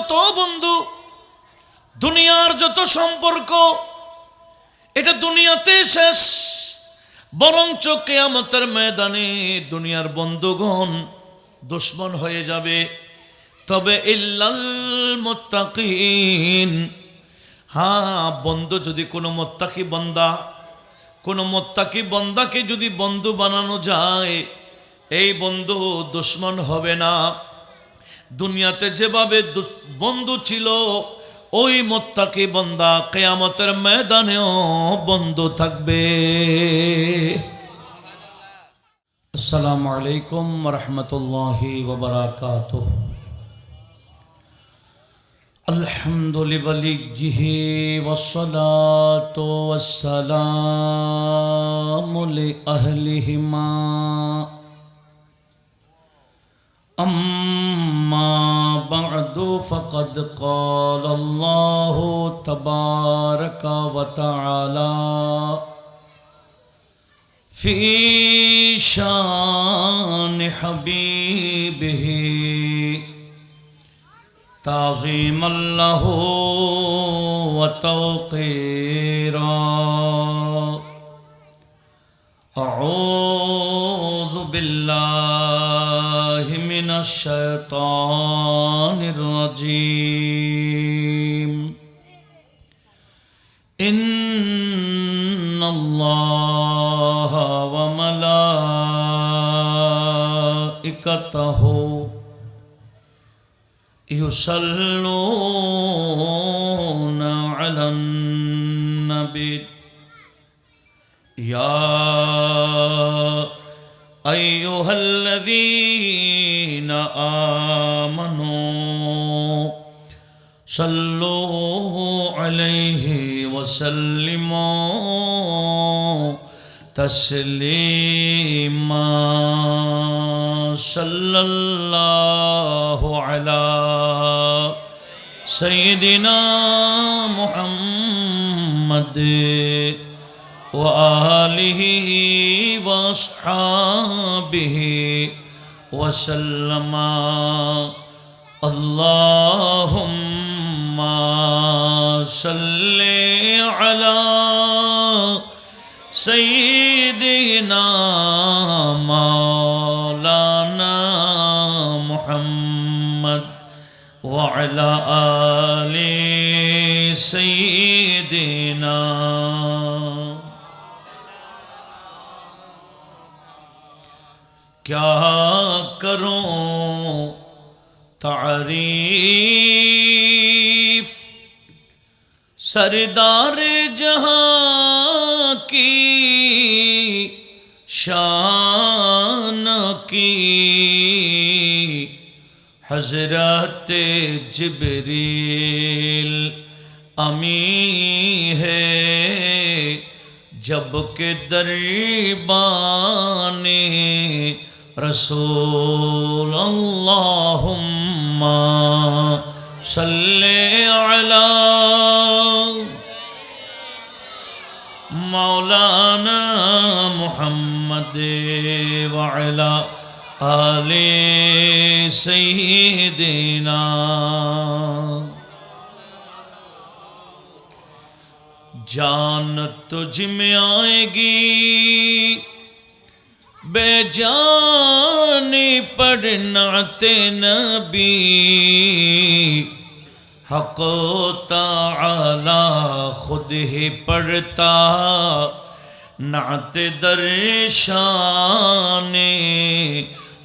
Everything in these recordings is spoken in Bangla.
যত বন্ধু, দুনিয়ার যত সম্পর্ক, এটা দুনিয়াতে শেষ। বরঞ্চ কিয়ামতের ময়দানে দুনিয়ার বন্ধুগণ দুশ্মন হয়ে যাবে। তবে ইল্লাল মুত্তাকিন, হ্যাঁ, বন্ধু যদি কোনো মুত্তাকি বান্দাকে যদি বন্ধু বানানো যায়, এই বন্ধু দুশ্মন হবে না। দুনিয়াতে যেভাবে বন্ধু ছিল, ওই মুত্তাকি বান্দা কিয়ামতের ময়দানেও বন্ধু থাকবে। আসসালামু আলাইকুম ওয়া রাহমাতুল্লাহি ওয়া বারাকাতুহু। আলহামদুলিল্লাহি ওয়াসসালাতু ওয়াসসালামু লিআহলিহিমা। أما بعد فقد قال الله تبارك وتعالى في شان حبيبه تعظيما له وتوقيرا. أعوذ بالله من الشيطان الرجيم. إن الله وملائكته يصلون على النبي يا أيها الذين آمنوا صلوا عليه وسلموا تسليما. صلى الله على سيدنا محمد وآله وأصحابه وسلم. اللهم صل على سيدنا مولانا محمد وعلى آل سيدنا. क्या करूं तारीफ सरदार जहां की शान की, हजरत जिब्रील अमी है जब के दरबाने रसूल. अल्लाहुम्मा सल्ले अला मौलाना मुहम्मद व अला आले सय्यिदिना. जान तुझ में आएगी बेजानी पढ़नाते नबी, हक़ ताला खुद ही पढ़ता नात दर्शाने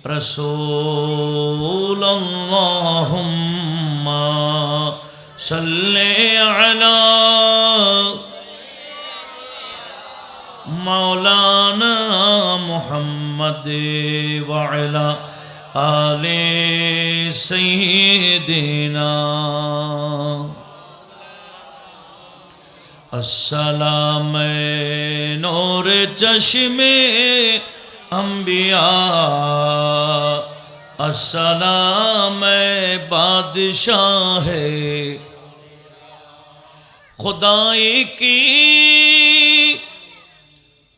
रसूल. अल्लाहुम्मा सल्ले अला मौलाना मुहम्मद व अला आले सय्यिदिना. अस्सलाम नूर चश्मे अंबिया, अस्सलाम बादशाह खुदाई की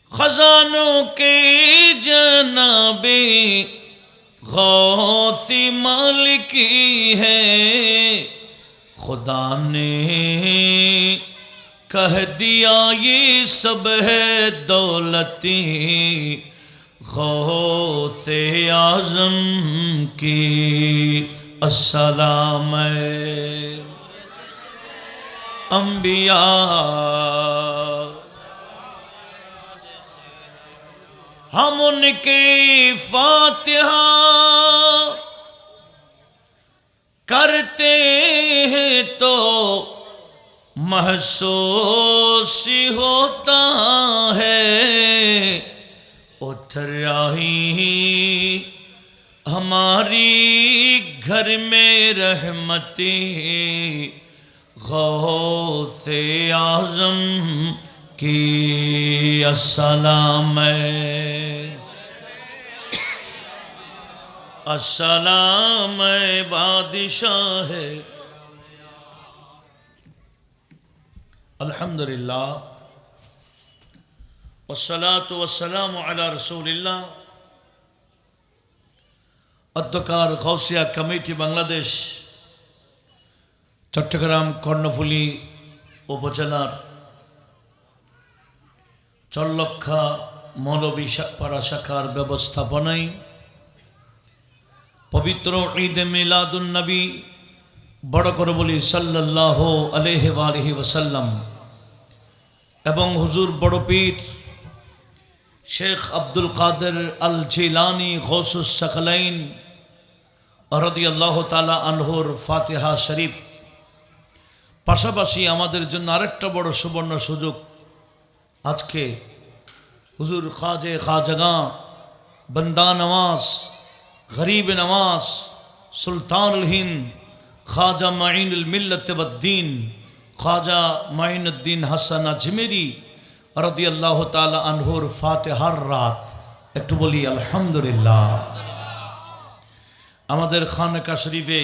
खजानों के जनाबे गौसी मालिकी है, खुदा ने कह दिया ये सब है दौलती गौसे आज़म की अस्सलाम अंबिया। हम उनके फातिहा करते हैं तो महसूस होता है उतर आई हमारी घर में रहमती गौसे आज़म की अस्सलाम अस्सलाम बादशाह है। अल्हम्दुलिल्लाह वस्सलातु वस्सलामु अला रसूलिल्लाह। অধ্যকার গৌসিয়া কমিটি বাংলাদেশ চট্টগ্রাম কর্ণফুলী উপজেলার চল্লক্ষা মৌলভীপাড়া শাখার ব্যবস্থাপনায় পবিত্র ঈদে মিলাদুন নবী বড় করে বলি সাল্লাল্লাহু আলাইহি ওয়া আলিহি ওয়াসাল্লাম এবং হুজুর বড় পীর শেখ আব্দুল কাদের আল জিলানী গৌসুস সাকলাইন রাদিয়াল্লাহু তাআলা আনহুর ফাতিহা শরীফ, পাশাপাশি আমাদের জন্য আরেকটা বড় সুবর্ণ সুযোগ, আজকে হুজুর খাজে খাজাগা বন্দা নওয়াজ গরিব নওয়াজ সুলতানুল হিন্দ খাজা মাইনুল মিল্লাত ওয়াদ্দীন খাজা মাইনুদ্দিন হাসান আজমেরি রাদিয়াল্লাহু তাআলা আনহুর ফাতিহার রাত। একটু বলি আলহামদুলিল্লাহ। আমাদের খানকা শরীফে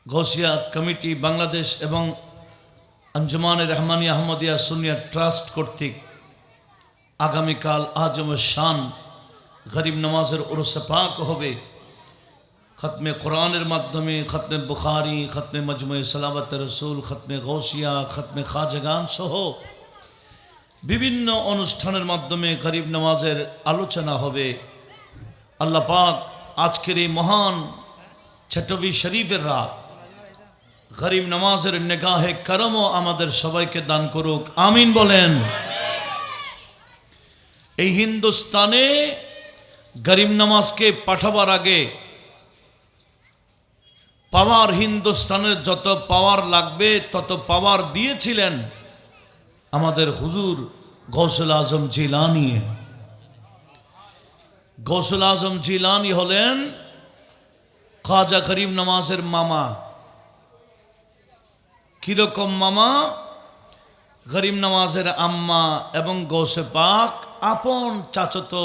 গৌসিয়া কমিটি বাংলাদেশ এবং আঞ্জুমানে রহমানিয়া আহমদিয়া সুন্নিয়া ট্রাস্ট কর্তৃক আগামীকাল আজম শান গরিব নওয়াজের উরুস পাক হবে। খতমে কোরআনের মাধ্যমে খতমে বুখারি, খতমে মজমুয়ে সালাওয়াত রসুল, খতমে গৌসিয়া, খতমে খাজাগান সহ বিভিন্ন অনুষ্ঠানের মাধ্যমে গরিব নওয়াজের আলোচনা হবে। আল্লাহ পাক আজকের এই মহান ছটবি শরীফের রাত গরিব নওয়াজের নিগাহে করমও আমাদের সবাইকে দান করুক, আমিন বলেন। এই হিন্দুস্তানে গরিব নওয়াজকে পাঠাবার আগে পাওয়ার, হিন্দুস্তানের যত পাওয়ার লাগবে তত পাওয়ার দিয়েছিলেন আমাদের হুজুর গৌসুল আজম জিলানী। গৌসুল আজম জিলানী হলেন খাজা গরিব নওয়াজের মামা। কিরকম মামা? গরিব নওয়াজের আম্মা এবং গৌসে পাক আপন চাচতো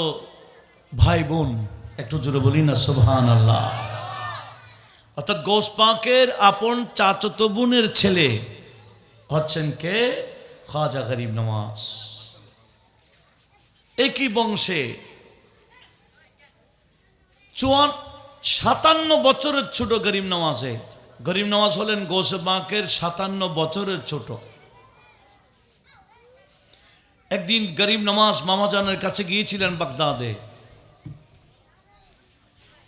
ভাই বোন। একটু জোরে বলি না সুবহানাল্লাহ। অর্থাৎ গৌস পাকের আপন চাচতো বোনের ছেলে হচ্ছেন কে? খাজা গরিব নওয়াজ। একই বংশে 57 বছরের ছোট গরিব নওয়াজে। গরিব নওয়াজ হলেন গৌসে পাকের 57 বছরের ছোট। একদিন গরিব নওয়াজ মামাজানের কাছে গিয়েছিলেন বাগদাদে।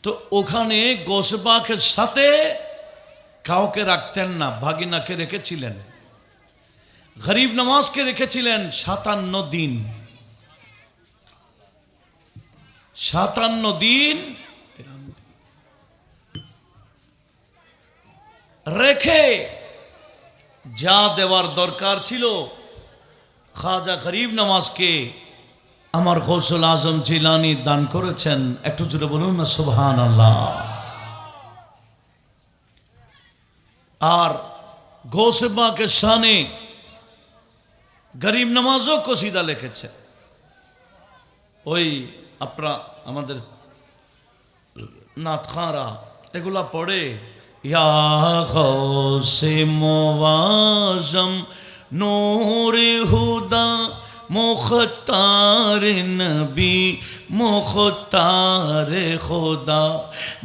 তো ওখানে গৌসে পাকের সাথে কাউকে রাখতেন না, ভাগিনাকে রেখেছিলেন। গরিব নওয়াজকে রেখেছিলেন 57 দিন। 57 দিন রেখে যা দেওয়ার দরকার ছিল খাজা গরিব নওয়াজকে আমার গৌসুল আজম জিলানী দান করেছেন। একটু জুড়ে বলুন না সুবহানাল্লাহ। আর গৌসে পাকের শানে গরিব নওয়াজও কসিদা লিখেছে। ওই আপনারা আমাদের নাতখারা এগুলা পড়ে, ইয়া গৌসে মুআজ্জম নূরে হুদা মুখতার নবী মুখতার খুদা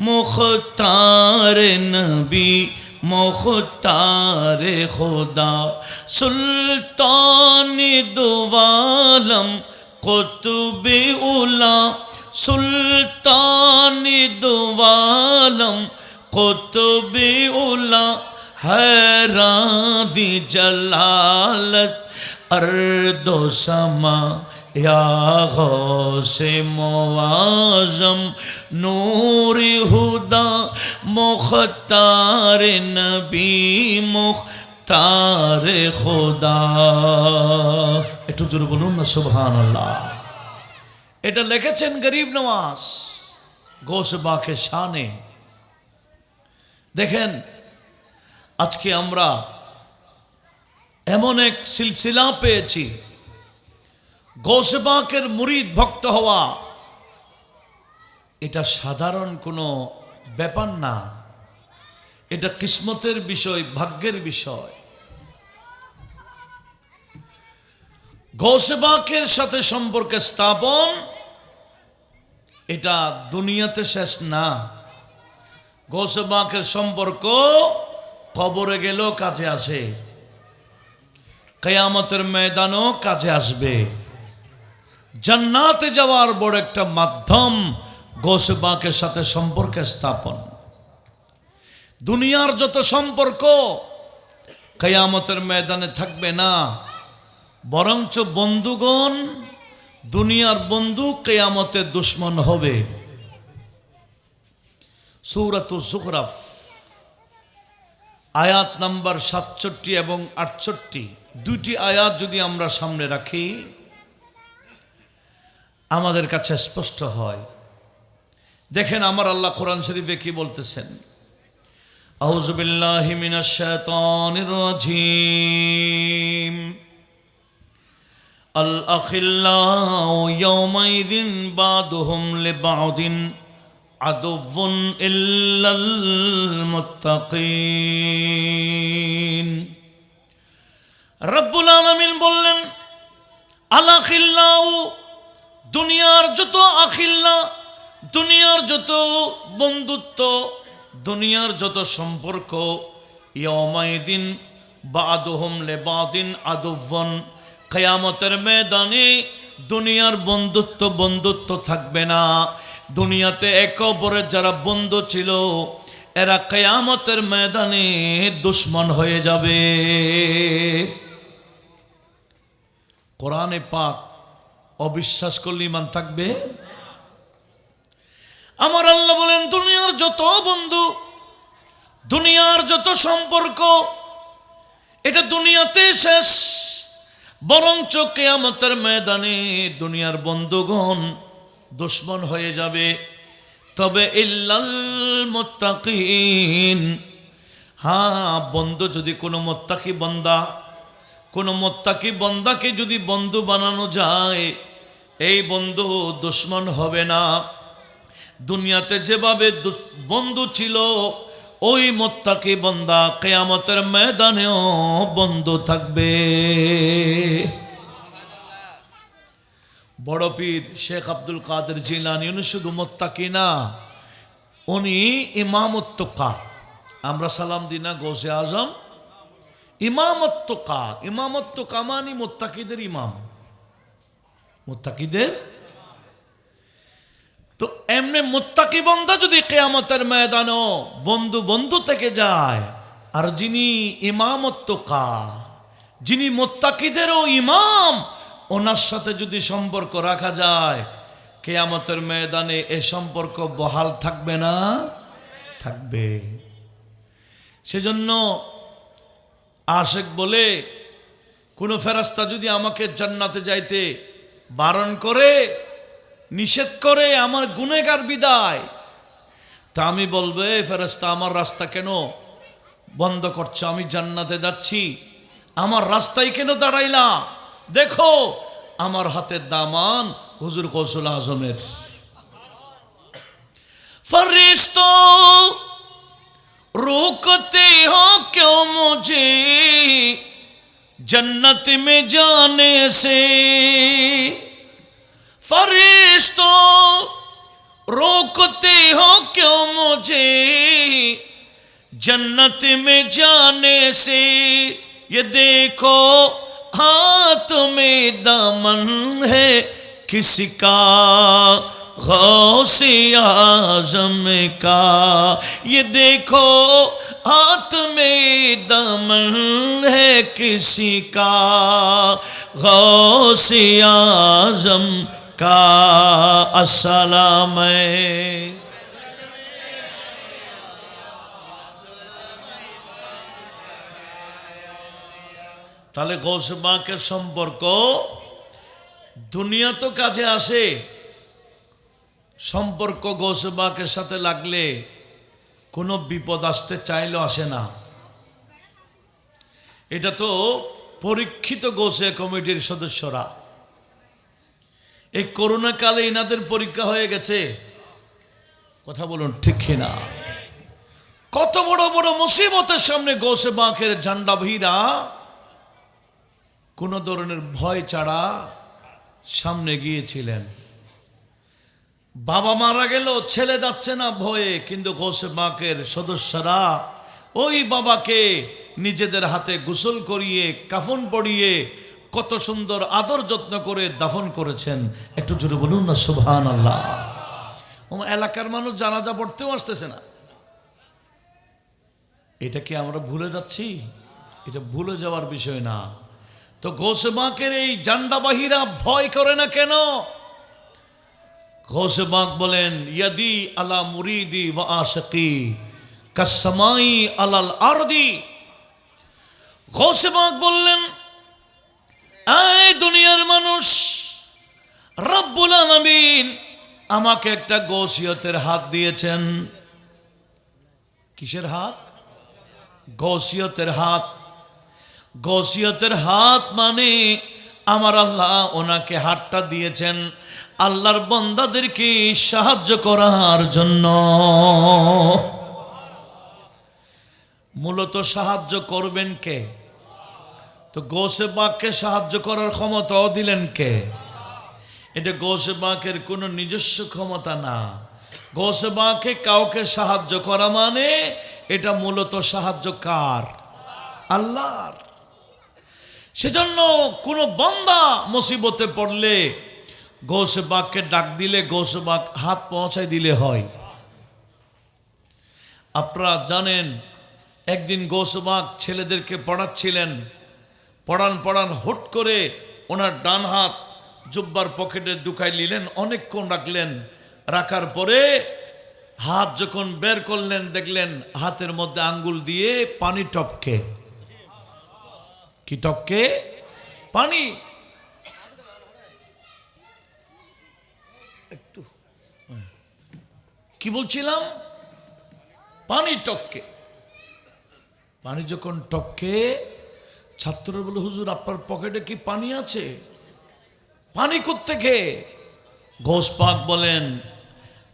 মুখতার নবী मुख्तार खुदा सुल्तान दुआलम कुतुब उला सुल्तान दुआलम कुतुब उला हैरानी जलालत अर्दो समा या गौसे मुआज़म नूर हुदा मुख्तार नबी मुख्तार खुदा একটু জোরে বলুন না সুবহানাল্লাহ। এটা লিখেছেন গরিব নওয়াজ গৌসে বাকে শানে। দেখেন আজকে আমরা এমন এক সিলসিলা পেয়েছি, গৌসে পাকের মুরিদ ভক্ত হওয়া এটা সাধারণ কোনো ব্যাপার না, এটা কিসমতের বিষয়, ভাগ্যের বিষয়। গৌসে পাকের সাথে সম্পর্ক স্থাপন এটা দুনিয়াতে শেষ না। গৌসে পাকের সম্পর্ক কবরে গেলেও কাজে আসে, কিয়ামতের ময়দানেও কাজে আসবে। জান্নাতে যাওয়ার বড় একটা মাধ্যম গৌসে পাকের সাথে সম্পর্ক স্থাপন। দুনিয়ার যত সম্পর্ক কিয়ামতের ময়দানে থাকবে না, বরঞ্চ বন্ধুগণ দুনিয়ার বন্ধু কিয়ামতে দুশ্মন হবে। সূরাতুজ যুখরাফ আয়াত নাম্বার 67 এবং 68, দুইটি আয়াত যদি আমরা সামনে রাখি আমাদের কাছে স্পষ্ট হয়। দেখেন আমার আল্লাহ কোরআন শরীফে কি বলতেছেন, আউযু বিল্লাহি মিনাশ শাইতানির রাজীম আল আখিল্লাউ ইয়াওমাইযিন বাদুহুম লিবাদিন আদুউন ইল্লাল মুত্তাকিন। রব্বুল আলামিন বললেন আল আখিল্লাউ, দুনিয়ার যত আখিল্লা, দুনিয়ার যত বন্ধুত্ব, দুনিয়ার যত সম্পর্ক, ইয়াওমাইদিন বাদুহুম লিবাদিন আদুউন, কিয়ামতের ময়দানে দুনিয়ার বন্ধুত্ব থাকবে না। দুনিয়াতে একে অপরের যারা বন্ধু ছিল এরা কিয়ামতের ময়দানে দুশ্মন হয়ে যাবে। কোরআনে পাক অবিশ্বাস করলে ঈমান থাকবে? আমার আল্লাহ বলেন দুনিয়ার যত বন্ধু, দুনিয়ার যত সম্পর্ক এটা দুনিয়াতে শেষ, বরঞ্চ কিয়ামতের ময়দানে দুনিয়ার বন্ধুগণ দুশ্মন হয়ে যাবে। তবে ইল্লাল মুত্তাকিন, হ্যাঁ বন্ধু যদি কোনো মুত্তাকি বান্দা, কোনো মুত্তাকি বান্দাকে যদি বন্ধু বানানো যায় এই বন্ধু দুশ্মন হবে না। দুনিয়াতে যেভাবে বন্ধু ছিল ওই মুত্তাকি বান্দা কিয়ামতের ময়দানেও বন্ধু থাকবে। বড় পীর শেখ আব্দুল কাদের জিলানী উনি শুধু মুত্তাকি না, উনি ইমামুত তুকা। আমরা সালাম দিই না গৌসে আজম, ইমামুত তুকা। ইমামুত তুকা মানে মুত্তাকিদের ইমাম, মুত্তাকিদের। তো এমনি মুত্তাকি বান্দা যদি কিয়ামতের ময়দানে বন্ধু থেকে যায়, আর যিনি ইমামুত তুকা, যিনি মুত্তাকিদেরও ইমাম, ওনার সাথে যদি সম্পর্ক রাখা যায় কিয়ামতের ময়দানে এই সম্পর্ক বহাল থাকবে না? থাকবে। সেজন্য আশেক বলে কোনো ফেরেশতা যদি আমাকে জান্নাতে যাইতে বারণ করে, নিষেধ করে, আমার গুনাহগার বিদায়, তা আমি বলবো এই ফেরেশতা আমার রাস্তা কেন বন্ধ করছো? আমি জান্নাতে যাচ্ছি, আমার রাস্তায় কেন দাঁড়াইলা? দেখো আমার হাতের দামান হুজুর গৌসুল আজমের। फरिश्तो रोकते हो क्यों मुझे जन्नत में जाने से? फरिश्तो रोकते हो क्यों मुझे जन्नत में जाने से ये देखो हाथ में दामन है किसका, गौसे आजम का। ये देखो हाथ में दामन है किसी का, गौसे आजम का। अस्सलाम তাহলে গৌসে পাকের সম্পর্ক দুনিয়া তো কাজে আসে, সম্পর্ক গৌসে পাকের সাথে লাগলে কোনো বিপদ আসতে চাইলেও আসে না। এটা তো পরীক্ষিত গৌসে কমিটির সদস্যরা। এই করোনা কালে ইনাদের পরীক্ষা হয়ে গেছে, কথা বলুন ঠিক কিনা? কত বড় বড় মুসিবতের সামনে গৌসে পাকের ঝান্ডাবীরা কোনো ধরনের ভয় ছাড়া সামনে গিয়েছিলেন। বাবা মারা গেল, ছেলে যাচ্ছে না ভয়ে, কিন্তু গৌসে পাকের সদস্যরা ওই বাবাকে নিজেদের হাতে গোসল করিয়ে কাফন পরিয়ে কত সুন্দর আদর যত্ন করে দাফন করেছেন। একটু জোরে বলুন না সুবহানাল্লাহ। এলাকার মানুষ জানাজা পড়তেও আসতেছে না। এটা কি আমরা ভুলে যাচ্ছি? এটা ভুলে যাওয়ার বিষয় না। তো গৌসে পাকের এই জান্ডাবাহীরা ভয় করে না কেন? গৌসে পাক বলেন, ইয়াদি আলা মুরিদি ওয়া আশিকি কাসমাই আলাল আরদি। গৌসে পাক বললেন, এই দুনিয়ার মানুষ, রব্বুল আলামিন আমাকে একটা গৌসিয়তের হাত দিয়েছেন। কিসের হাত? গৌসিয়তের হাত। গৌসিয়তের হাত মানে আমার আল্লাহ ওনাকে হাতটা দিয়েছেন আল্লাহর বান্দাদেরকে সাহায্য করার জন্য। মূলত সাহায্য করবেন কে? তো গৌসে পাককে সাহায্য করার ক্ষমতাও দিলেন কে? এটা গৌসে পাকের কোনো নিজস্ব ক্ষমতা না। গৌসে পাককে কাউকে সাহায্য করা মানে এটা মূলত সাহায্য কার? আল্লাহর। সেজন্য কোনো বান্দা মুসিবতে পড়লে গৌসে পাককে ডাক দিলে গৌসে পাক হাত পৌঁছায় দিলে হয়। আপনারা জানেন, একদিন গৌসে পাক ছেলেদেরকে পড়াচ্ছিলেন, পড়ান হুট করে ওনার ডান হাত জুব্বার পকেটে ঢুকাই নিলেন, অনেকক্ষণ রাখলেন। রাখার পরে হাত যখন বের করলেন দেখলেন হাতের মধ্যে আঙ্গুল দিয়ে পানি টপকে। কি টপকে? পানি। একটু কি বলছিলাম? পানি টপকে। পানি যখন টপকে, ছাত্ররা বলে, হুজুর আপনার পকেটে কি পানি আছে? পানি কোত্থেকে? গৌস পাক বলেন,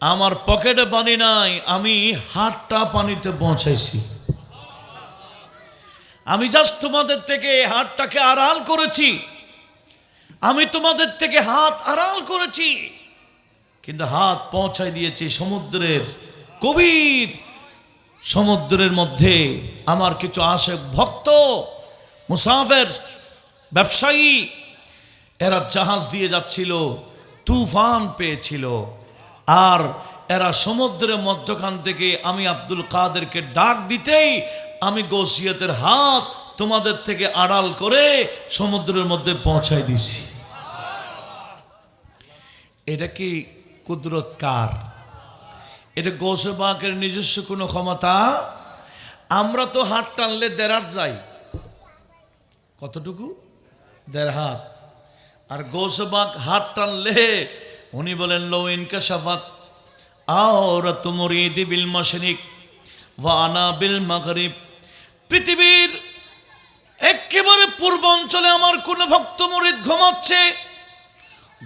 আমার পকেটে পানি নাই, আমি হাতটা পানিতে পৌঁছাইছি। আমি জাস্ট তোমাদের থেকে হাতটাকে আড়াল করেছি, আমি তোমাদের থেকে হাত আড়াল করেছি, কিন্তু হাত পৌঁছাই দিয়েছি সমুদ্রের গভীর সমুদ্রের মধ্যে। আমার কিছু আশেক ভক্ত, মুসাফির, ব্যবসায়ী, এরা জাহাজ দিয়ে যাচ্ছিল, তুফান পেয়েছিল, আর এরা সমুদ্রের মধ্যখান থেকে আমি আব্দুল কাদেরকে ডাক দিতেই আমি গৌসিয়তের হাত তোমাদের থেকে আড়াল করে সমুদ্রের মধ্যে পৌঁছাই দিছি। এটা কি কুদরত কার? এটা গৌসে পাকের নিজস্ব কোনো ক্ষমতা? আমরা তো হাত টানলে দেড় যাই। কতটুকু? দেড় হাত। আর গৌসে পাক হাত টানলে উনি বলেন, লো ইনকাশাফাত আওরাত মুরিদি বিল মাশরিক ওয়া আনা বিল মাগরিব। পৃথিবীর একেবারে পূর্বাঞ্চলে আমার কোন ভক্ত মুরিদ ঘুমাচ্ছে,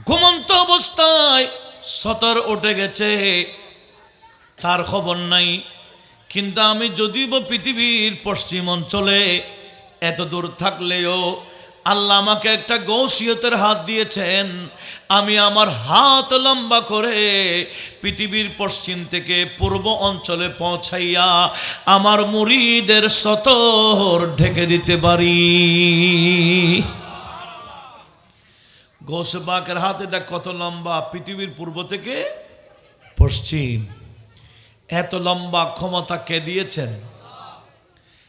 ঘুমন্ত অবস্থায় সতর উঠে গেছে, তার খবর নাই। কিন্তু আমি যদিও পৃথিবীর পশ্চিম অঞ্চলে এত দূর থাকলেও আল্লাহ আমাকে একটা গৌসিয়তের হাত দিয়েছেন, আমি আমার হাত লম্বা করে পৃথিবীর পশ্চিম থেকে পূর্ব অঞ্চলে পৌঁছাইয়া আমার মুরিদের সতর ঢেকে দিতে পারি। গৌসে পাকের হাত এটা কত লম্বা, পৃথিবীর পূর্ব থেকে পশ্চিম। এত লম্বা ক্ষমতা কে দিয়েছেন?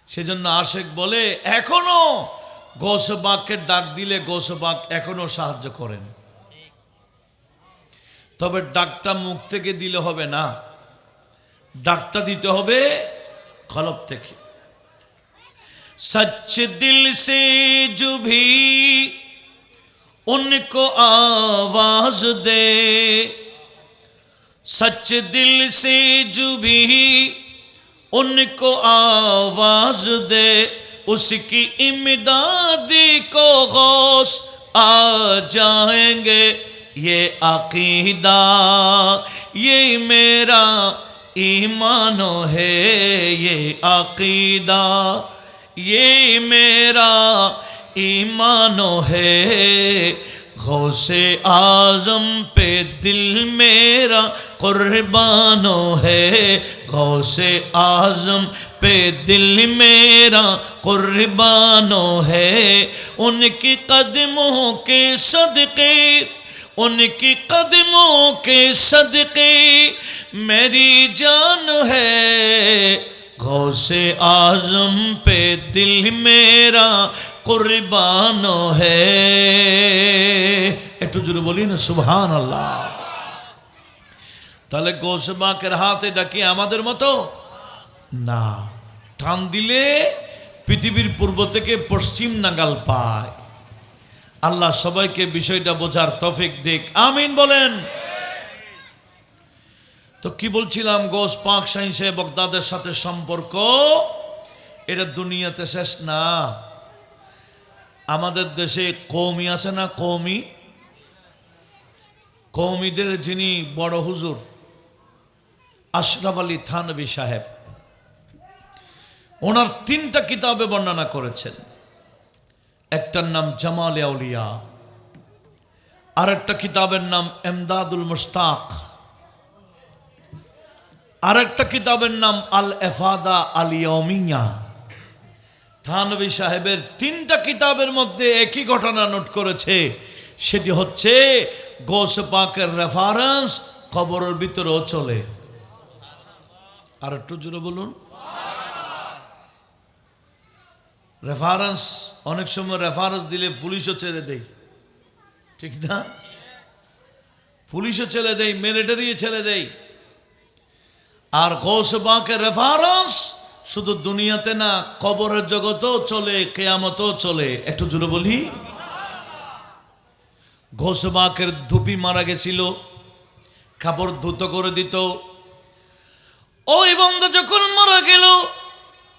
সেজন্য আশেক বলে এখনো গৌসে পাককে ডাক দিলে গৌসে পাক এখনো সাহায্য করেন। তবে ডাকটা মুখ থেকে দিলে হবে না, ডাকটা দিতে হবে কলব থেকে। सच दिल से जो भी उनको आवाज दे, सच दिल से जो भी उनको आवाज दे, उसकी इमदादी को गौस आ जाएंगे। ये अकीदा ये मेरा ईमानो है, ये अकीदा ये मेरा ईमानो है। गौसे आजम पे दिल मेरा कुर्बानो है, गौसे आजम पे दिल मेरा कुर्बानो है। उनकी कदमों के सदके, उनकी कदमों के सदके मेरी जान है। गौसे आजम पे दिल मेरा कुर्बानो है। একটু জোরে বলি না সুবহানাল্লাহ। তাহলে গৌসে পাকের হাত এটা কি আমাদের মতো না, টান দিলে পৃথিবীর পূর্ব থেকে পশ্চিম নাগাল পায়। আল্লাহ সবাইকে বিষয়টা বোঝার তৌফিক দিক, আমিন বলেন। তো কি বলছিলাম, গৌস পাক সাইন্সে বগদাদের সাথে সম্পর্ক এটা দুনিয়াতে শেষ না। আমাদের দেশে কওমি আছে না, কওমি, কওমিদের যিনি বড় হুজুর আশরাফ আলী থানভী সাহেব, ওনার 3টা কিতাবে বর্ণনা করেছেন। একটার নাম জামাল আউলিয়া, আর একটা কিতাবের নাম এমদাদুল মুশতাক, আর একটা কিতাবের নাম আল এফাদা আল ইয়মিয়া। থানভী সাহেবের 3টা কিতাবের মধ্যে একই ঘটনা নোট করেছে, সেটি হচ্ছে গৌসে পাকের রেফারেন্স কবরের ভিতরেও চলে। আর একটু জোরে বলুন রেফারেন্স। অনেক সময় রেফারেন্স দিলে পুলিশও ছেড়ে দেয়, ঠিক না? পুলিশও ছেড়ে দেয়, মিলিটারি ছেড়ে দেয়। আর গৌসে পাকের রেফারেন্স শুধু দুনিয়াতে না, কবরের জগতেও চলে, কিয়ামতেও চলে। একটু জোরে বলি। গৌসে পাকের ধুপি মারা গেছিল, কাপড় ধুত করে দিত। ওই বান্দা যখন মারা গেল,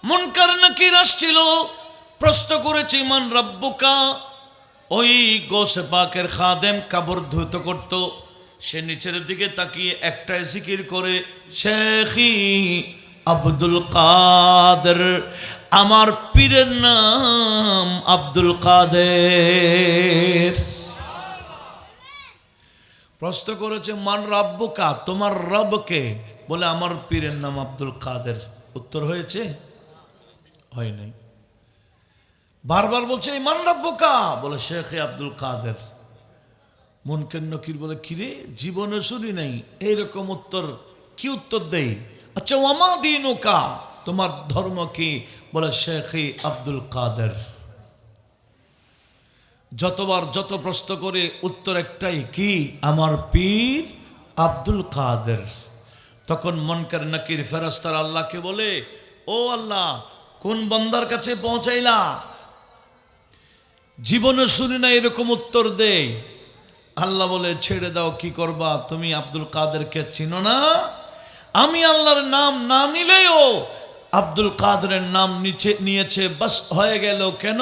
মুনকার নাকির আসছিল, প্রশ্ন করেছে মান রাব্বুকা। ওই গৌসে পাকের খাদেম কাপড় ধুত করত, সে নিচের দিকে তাকিয়ে একটাই জিকির করে, শেখি আব্দুল কাদের, আমার পীরের নাম আব্দুল কাদের। প্রশ্ন করেছে মান রাব্বুকা, তোমার রবকে? বলে আমার পীরের নাম আব্দুল কাদের। উত্তর হয়েছে? হয় নাই। বারবার বলছে মান রাব্বুকা, বলে শেখ আব্দুল কাদের। মুনকার নকির বলে কিরে, জীবনে শুনি নাই এইরকম উত্তর, কি উত্তর দেই? আচ্ছা ওয়ামা দীনুকা, তোমার ধর্ম কি? বলে শেখ আব্দুল কাদের। যতবার যত প্রশ্ন করে উত্তর একটাই, কি? আমার পীর আব্দুল কাদের। তখন মুনকার নাকির ফেরেশতারা আল্লাহকে বলে, ও আল্লাহ, কোন বান্দার কাছে পৌঁছাইলা? জীবনে শুনি না এরকম উত্তর দেই। আল্লাহ বলে, ছেড়ে দাও, কি করবা? তুমি আব্দুল কাদেরকে চিনো না? আমি আল্লাহর নাম না নিলেও আব্দুল কাদেরের নাম নিয়েছে, বাস হয়ে গেল। কেন?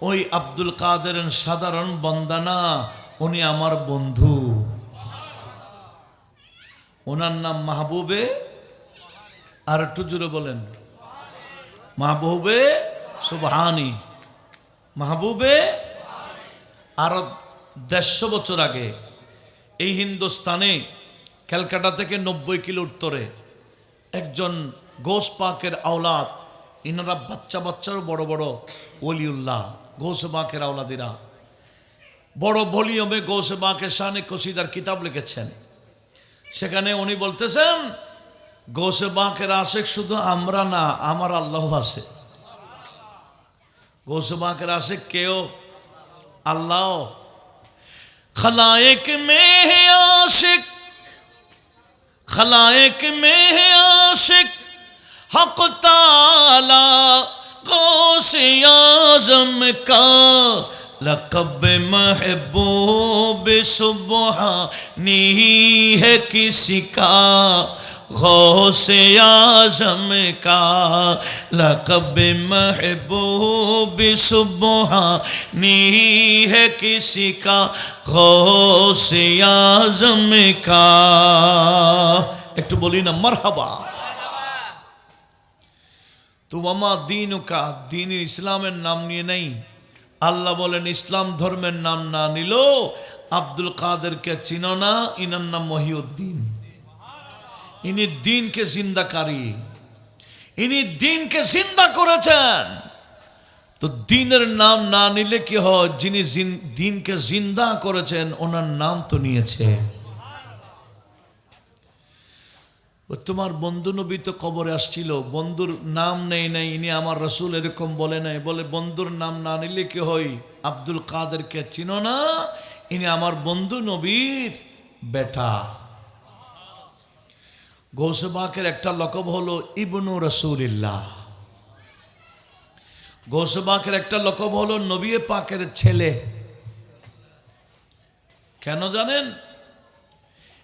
ওই আব্দুল কাদের সাধারণ বান্দা না, উনি আমার বন্ধু। ওনার নাম মাহবুবে, আর একটু জোরে বলেন, মাহবুবে সুবহানি, মাহবুবে আরো 150 বছর আগে এই হিন্দুস্তানে ক্যালকাটা থেকে 90 কিলো উত্তরে একজন গোস পাকের আওলাদ, ইনারা বাচ্চা বাচ্চারও বড় বড় ওলিউল্লাহ গোস পাকের আওলাদিরা বড় ভলিউমে গোস পাকের শানে কসিদার কিতাব লিখেছেন। সেখানে উনি বলতেছেন গোস পাকের আশেক শুধু আমরা না, আমার আল্লাহ আছে। গোস পাকের আশেক কেউ? আল্লাহ। खलाइक में है आशिक, खलाइक में है आशिक हक ताला गौसे आज़म का लक़ब महबूब सुबहानी है किसी का, गौसे आज़म का लक़ब महबूब सुबहानी है किसी का, गौसे आज़म का। একটু বলি না মারহাবা। তো ওয়ামা দীনুকা, দীন ইসলামের নাম নিয়ে নেই। আল্লাহ বলেন ইসলাম ধর্মের নাম না নিল আব্দুল কাদেরকে চিনো না, ইনার নাম মহিউদ্দিন। ইনি দিনকে জিন্দাকারী, ইনি দিনকে জিন্দা করেছেন। তো দিনের নাম না নিলে কি হয়? যিনি দিনকে জিন্দা করেছেন ওনার নাম তো নিয়েছে। তোমার বন্ধু নবী তো কবরে আসছিল, বন্ধুর নাম নেই নাই, ইনি আমার রসুল এরকম বলে নাই। বলে বন্ধুর নাম না নিলে কি হয়? আব্দুল কাদেরকে চিনো না, ইনি আমার বন্ধু নবীর বেটা। গৌসে পাকের একটা লকব হলো ইবনু রাসূলিল্লাহ। গৌসে পাকের একটা লকব হলো নবী পাকের ছেলে। কেন জানেন?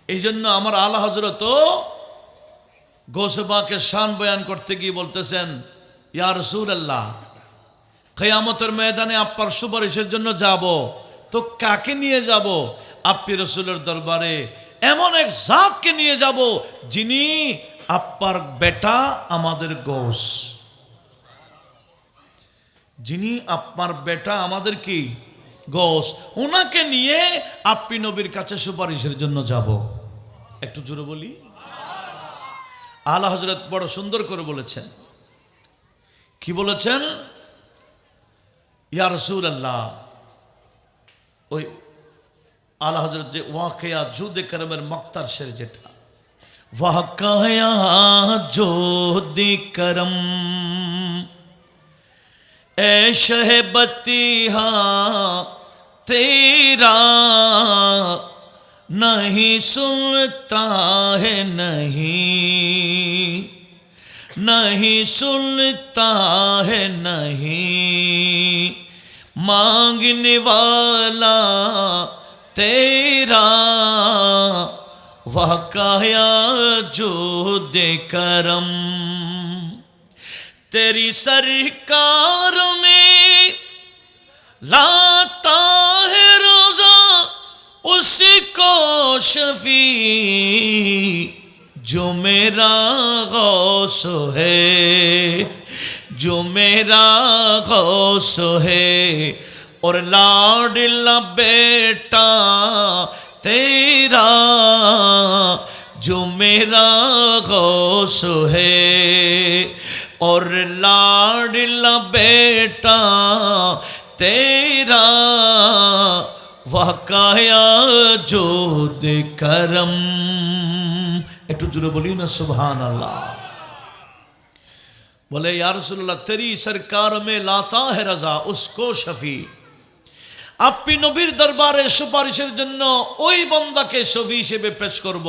এই জন্য আমার আলা হযরত গৌসে পাকের শান বয়ান করতে গিয়ে বলতেছেন, ইয়া রাসূলুল্লাহ, কিয়ামতের ময়দানে আপনার সুপারিশের জন্য যাব, তো কাকে নিয়ে যাব? আপনি রাসূলের দরবারে এমন এক জাতকে নিয়ে যাব যিনি আপনার বেটা আমাদের গোস, যিনি আপনার বেটা আমাদের কি গোস, ওনাকে নিয়ে আপনি নবীর কাছে সুপারিশের জন্য যাব। একটু জোরে বলি। আলা হযরত বড় সুন্দর করে বলেছেন। কি বলেছেন? ইয়া রাসূলুল্লাহ, ওই আলা হযরত যে ওয়াকিয়া জুদে করমের মক্তার শের যেটা, ওয়াকিয়া জুদে করম এ শহবতিহা তেরা नहीं सुनता है, नहीं सुनता है, नहीं मांगने वाला तेरा, वह काया जो दे करम। तेरी सरकार में लाता है रोजा उसी को शफी, जो मेरा गौस है, जो मेरा गौस है, और लाडला बेटा तेरा, जो मेरा गौस है, और लाडला बेटा तेरा, वाकाया जो दे करम। একটু জোরে বলি না সুবহান আল্লাহ। बोले या रसूलुल्लाह तेरी सरकार में लाता है रजा उसको शफी, আপনি নবীর দরবারে সুপারিশের জন্য ওই বান্দাকে শফি হিসেবে পেশ করব,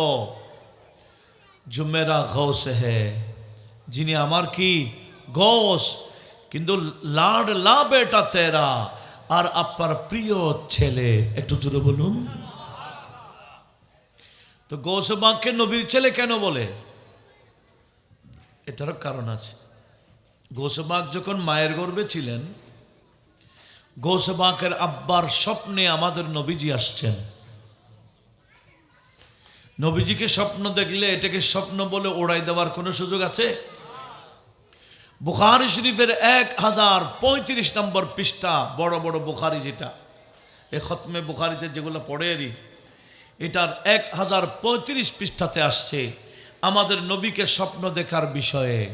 जो मेरा गौस है, যিনি আমার কি গৌস, কিন্তু লাডলা বেটা তেরা, আর আপনার প্রিয় ছেলে। একটু জোরে বলুন। তো গৌসে পাককে নবীর ছেলে কেন বলে? এটারও কারণ আছে। গৌসে পাক যখন মায়ের গর্ভে ছিলেন, গৌসে পাকের আব্বার স্বপ্নে আমাদের নবীজি আসছেন। নবীজিকে স্বপ্ন দেখলে এটাকে স্বপ্ন বলে ওড়াই দেওয়ার কোনো সুযোগ আছে? বুখারী শরীফের 1035 নম্বর পৃষ্ঠা, বড় বড় বুখারী যেটা, এই খতমে বুখারীতে যেগুলো পড়েরি, এটার 1035 পৃষ্ঠাতে আসছে আমাদের নবীকে স্বপ্ন দেখার বিষয়ে।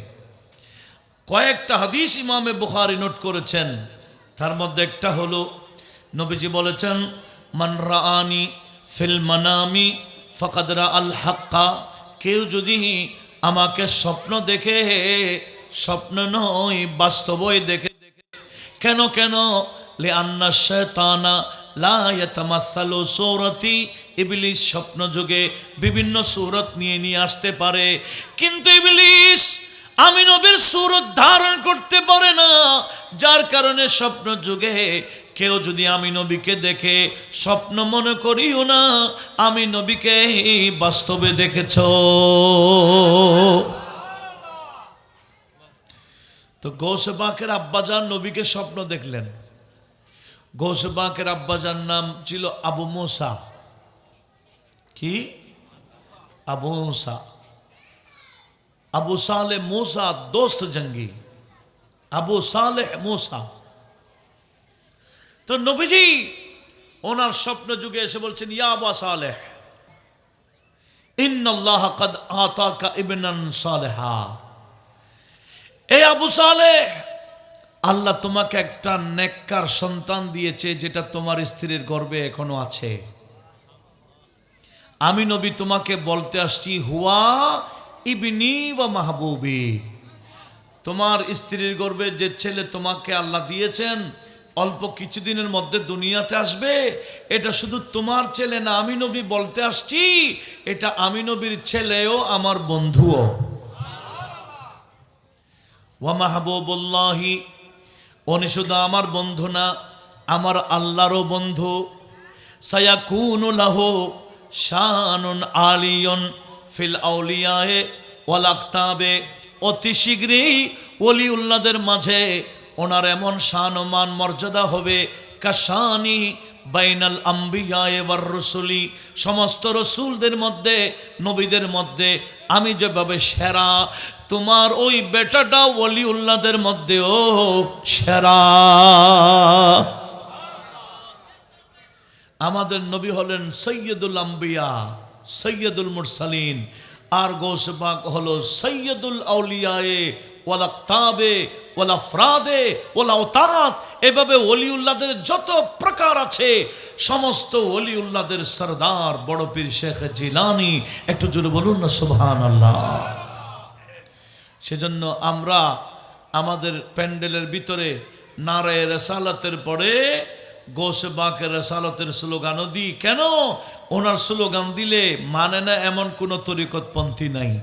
কয়েকটা হাদিস ইমামে বুখারী নোট করেছেন, তার মধ্যে একটা হলো নবীজি বলেছেন, মান রাআনি ফিল মানামি ফাকাদ রাআল হাক্কা, কেউ যদি আমাকে স্বপ্ন দেখে, স্বপ্ন নয় বাস্তবই দেখে। কেন কেন? লিআন্না শায়তানা লা ইয়াতামাসসালু সূরাতি, ইবলিস স্বপ্ন যুগে বিভিন্ন সূরত নিয়ে আসতে পারে, কিন্তু ইবলিস আমি নবীর সূরত ধারণ করতে পারে না। যার কারণে স্বপ্ন যুগে কেউ যদি আমি নবীকে দেখে স্বপ্ন মনে করিও না আমি নবীকে বাস্তবে দেখেছ। তো গৌসে পাকের আব্বাজান নবীকে স্বপ্ন দেখলেন। গৌসে পাকের আব্বাজান নাম ছিল আবু মুসা। কি? আবু মুসা, আবু সালেহ মুসা দোস্ত জঙ্গি, আবু সালেহ মুসা। তো নবীজি ওনার স্বপ্ন যুগে এসে বলছেন, ইয়া আবু সালেহ ইন্নাল্লাহ কাদ আতাকা ইবনান সালেহা, এ আবু সালেহ, আল্লাহ তোমাকে একটা নেককার সন্তান দিয়েছে যেটা তোমার স্ত্রীর গর্ভে এখনো আছে। আমি নবী তোমাকে বলতে আসছি, হুয়া ইবনি ওয়া মাহবুবি, তোমার স্ত্রীর গর্ভে যে ছেলে তোমাকে আল্লাহ দিয়েছেন অল্প কিছুদিনের মধ্যে দুনিয়াতে আসবে, এটা শুধু তোমার ছেলে না, আমি নবী বলতে আসছি এটা আমি নবীর ছেলেও আমার বন্ধুও। ওয়া মাহবুবুল্লাহি, উনি শুধু আমার বন্ধু না, আমার আল্লাহরও বন্ধু। সায়াকুনু লাহু শানুন আলিয়ুন ফিল আউলিয়ায়ে ওয়াল আকতাবে, অতি শীঘ্রই ওলিউল্লাহদের মাঝে ওনার এমন শান ও মান মর্যাদা হবে, কাশানি বাইনাল আম্বিয়ায়ে ওয়ার রসুলি, সমস্ত রসুলদের মধ্যে নবীদের মধ্যে আমি যেভাবে সেরা, তোমার ওই বেটাটা ওলিউল্লাহদের মধ্যেও সেরা। আমাদের নবী হলেন সৈয়দুল আম্বিয়া, সৈয়দুল মুরসালিন, আর গৌসে পাক হলো সৈয়দুল আউলিয়ায়ে ওয়াল আকতাবে ওয়াল আফরাদে ওয়াল আওতাত। এভাবে ওলিউল্লাহদের যত প্রকার আছে সমস্ত ওলিউল্লাহদের সরদার বড় পীর শেখ জিলানী। একটু জোরে বলুন না সুবহানাল্লাহ। সেজন্য আমরা আমাদের প্যান্ডেলের ভিতরে নারায়ে রিসালাতের পরে গৌসে পাকের রিসালাতের স্লোগানও দিই। কেন? ওনার স্লোগান দিলে মানে না এমন কোনো তরিকতপন্থী নাই।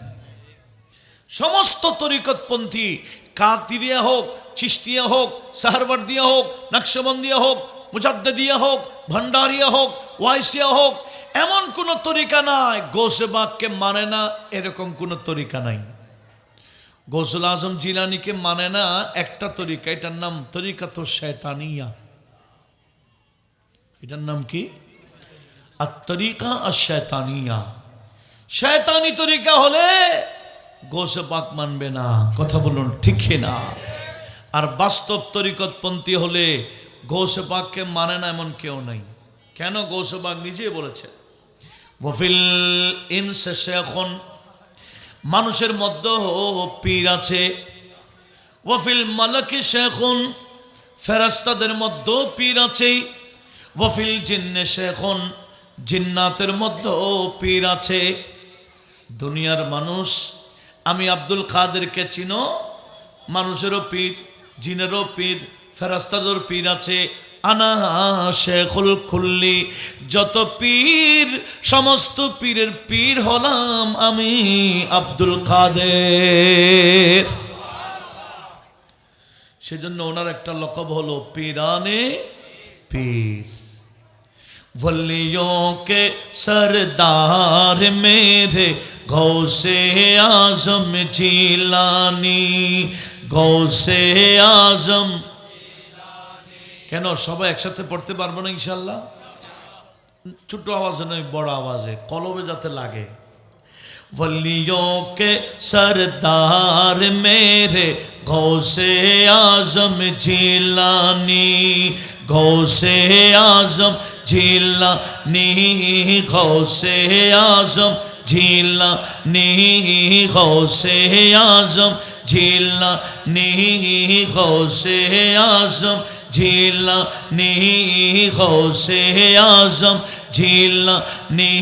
সমস্ত তরিকতপন্থী, কাদিরিয়া হোক, চিশতিয়া হোক, সাহারওয়ার্দিয়া হোক, নকশবন্দিয়া হোক, মুজাদ্দিদিয়া হোক, ভান্ডারিয়া হোক, ওয়াইসিয়া হোক, এমন কোনো তরিকা নাই গৌসে পাককে মানে না, এরকম কোনো তরিকা নাই। গৌসুল আজম জিলানীকে মানে না একটা তরিকা, এটার নাম তরিকাতুশ শয়তানিয়া। এটার নাম কি? আত-তরিকা আশ-শয়তানিয়া। শয়তানি তরিকা হলে গৌসে পাক মানবে না, কথা বলুন ঠিক না। আর বাস্তব তরিকতপন্থী হলে গৌসে পাককে মানে না এমন কেউ নাই। কেন? গৌসে পাক নিজে বলেছে, ওয়াফিল ইনসি শাইখুন, মানুষের মধ্যে পীর আছে, ওয়াফিল মালাকি শাইখুন, ফেরেশতাদের মধ্যে পীর আছে, ওয়াফিল জিন্নে শাইখুন, জিন্নাতের মধ্যে পীর আছে। দুনিয়ার মানুষ, আমি আব্দুল কাদেরকে চিনো, মানুষেরও পীর, জিনেরও পীর, ফেরেশতাদের পীর আছে। আনা শেখুল কুল্লি, যত পীর সমস্ত পীরের পীর হলাম আমি আব্দুল কাদের। সেজন্য ওনার একটা লকব হলো পীরানে পীর। वलियों के सरदार मेरे गौसे आजम जिलानी, गौसे आजम। কেন সবাই একসাথে পড়তে পারবো না ইনশাল্লাহ? ছোট আওয়াজে নয়, বড় আওয়াজে, কলবে যাতে লাগে। वलियों के सरदार मेरे गौसे आजम जिलानी, गौसे आजम जिलानी, गौसे आजम जिलानी, गौसे आजम जिलानी, गौसे आजम जिलानी, गौसे आजम जिलानी,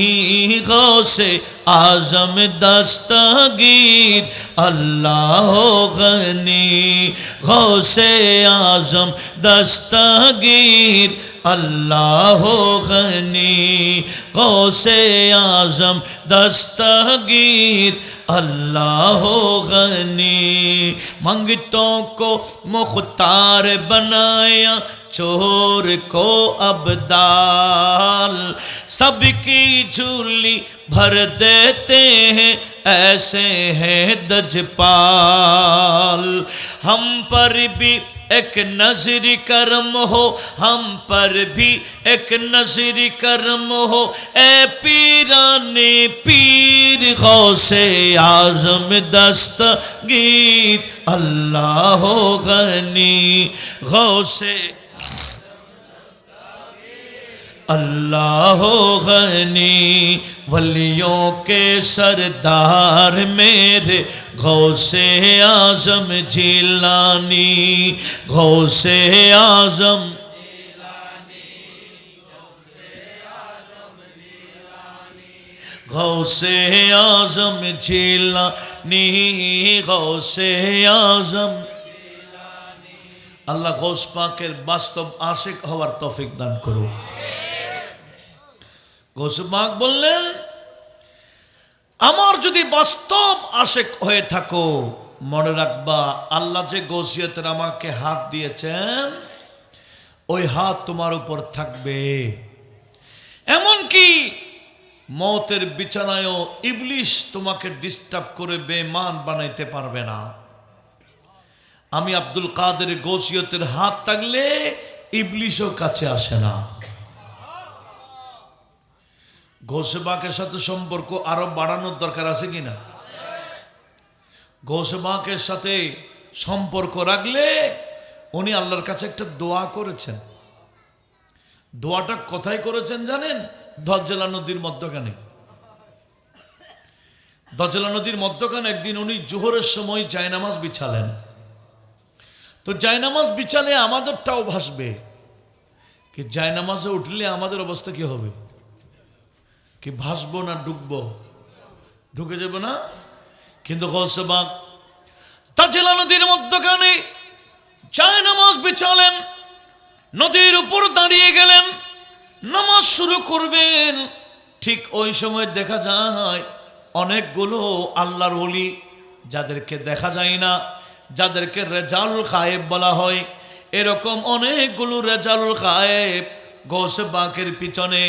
गौसे आजम दस्तगीर अल्लाह गनी, गौसे आजम दस्तगीर अल्लाह गनी, गौसे आजम दस्तगीर अल्लाह गनी। मंगतों को मुख्तार बनाया, चोर को अब्दाल, सबकी झोली भर देते हैं, ऐसे हैं दजपाल। हम पर भी एक नजर करम हो, हम पर भी एक नजर करम हो, ए पीराने पीर गौसे आजम दस्तगीर अल्लाह गनी, गौसे अल्लाह गनी, वलियों के सरदार मेरे गौसे आजम जिलानी, गौसे आजम गौसे आजम जिलानी, गौसे आजम। আল্লাহ গৌস পাকের বাস্তব আশিক হওয়ার তৌফিক দান করুন। গৌস পাক বললেন, আমার যদি বাস্তব আশিক হয়ে থাকো, মনে রাখবা আল্লাহ যে গৌসিয়তের আমাকে হাত দিয়েছেন, ওই হাত তোমার উপর থাকবে। এমনকি মৌতের বিছানায়ও ইবলিশ তোমাকে ডিস্টার্ব করে বেঈমান বানাইতে পারবে না। আমি আব্দুল কাদের গৌসিয়তের হাত থাকলে ইবলিশও কাছে আসে না। গৌসে পাকের সাথে সম্পর্ক আরো বাড়ানোর দরকার আছে কিনা? গৌসে পাকের সাথে সম্পর্ক রাখলে উনি আল্লাহর কাছে একটা দোয়া করেছেন। দোয়াটা কোথায় করেছেন জানেন? দজ্জালা নদীর মধ্যখানে। দজ্জালা নদীর মধ্যখানে একদিন উনি জোহরের সময় জায়নামাজ বিছালেন। তো জায়নামাজ বিছালে আমাদেরটাও ভাসবে, কি জায়নামাজে উঠলে আমাদের অবস্থা কি হবে? কি ভাসবো না ডুববো? ঢুকে যাবো না? কিন্তু গৌসে পাক দজ্জালা নদীর মধ্যখানে জায়নামাজ বিছালেন, নদীর উপর দাঁড়িয়ে গেলেন, নামাজ শুরু করবেন। ঠিক ওই সময় দেখা যায় অনেকগুলো আল্লাহর ওলি, যাদেরকে দেখা যায় না, যাদেরকে রেজালুল গায়েব বলা হয়, এরকম অনেকগুলো রেজালুল গায়েব গৌসে পাকের পিছনে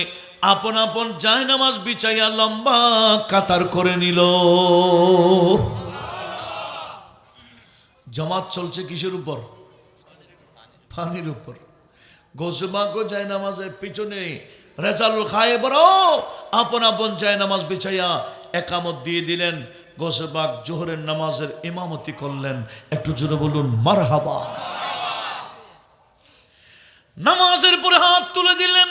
আপন আপন জায়নামাজ বিছাইয়া লম্বা কাতার করে নিল। জামাত চলছে কিসের উপর? পানির উপর। গৌসে পাকও জায়নামাজের পিছনে রেজালুল গায়েবরাও আপন আপন জায়নামাজ বিছাইয়া একামত দিয়ে দিলেন। গৌসে পাক জোহরের নামাজের ইমামতি করলেন। একটু জোরে বলুন মারহাবা। নামাজের পরে হাত তুলে দিলেন,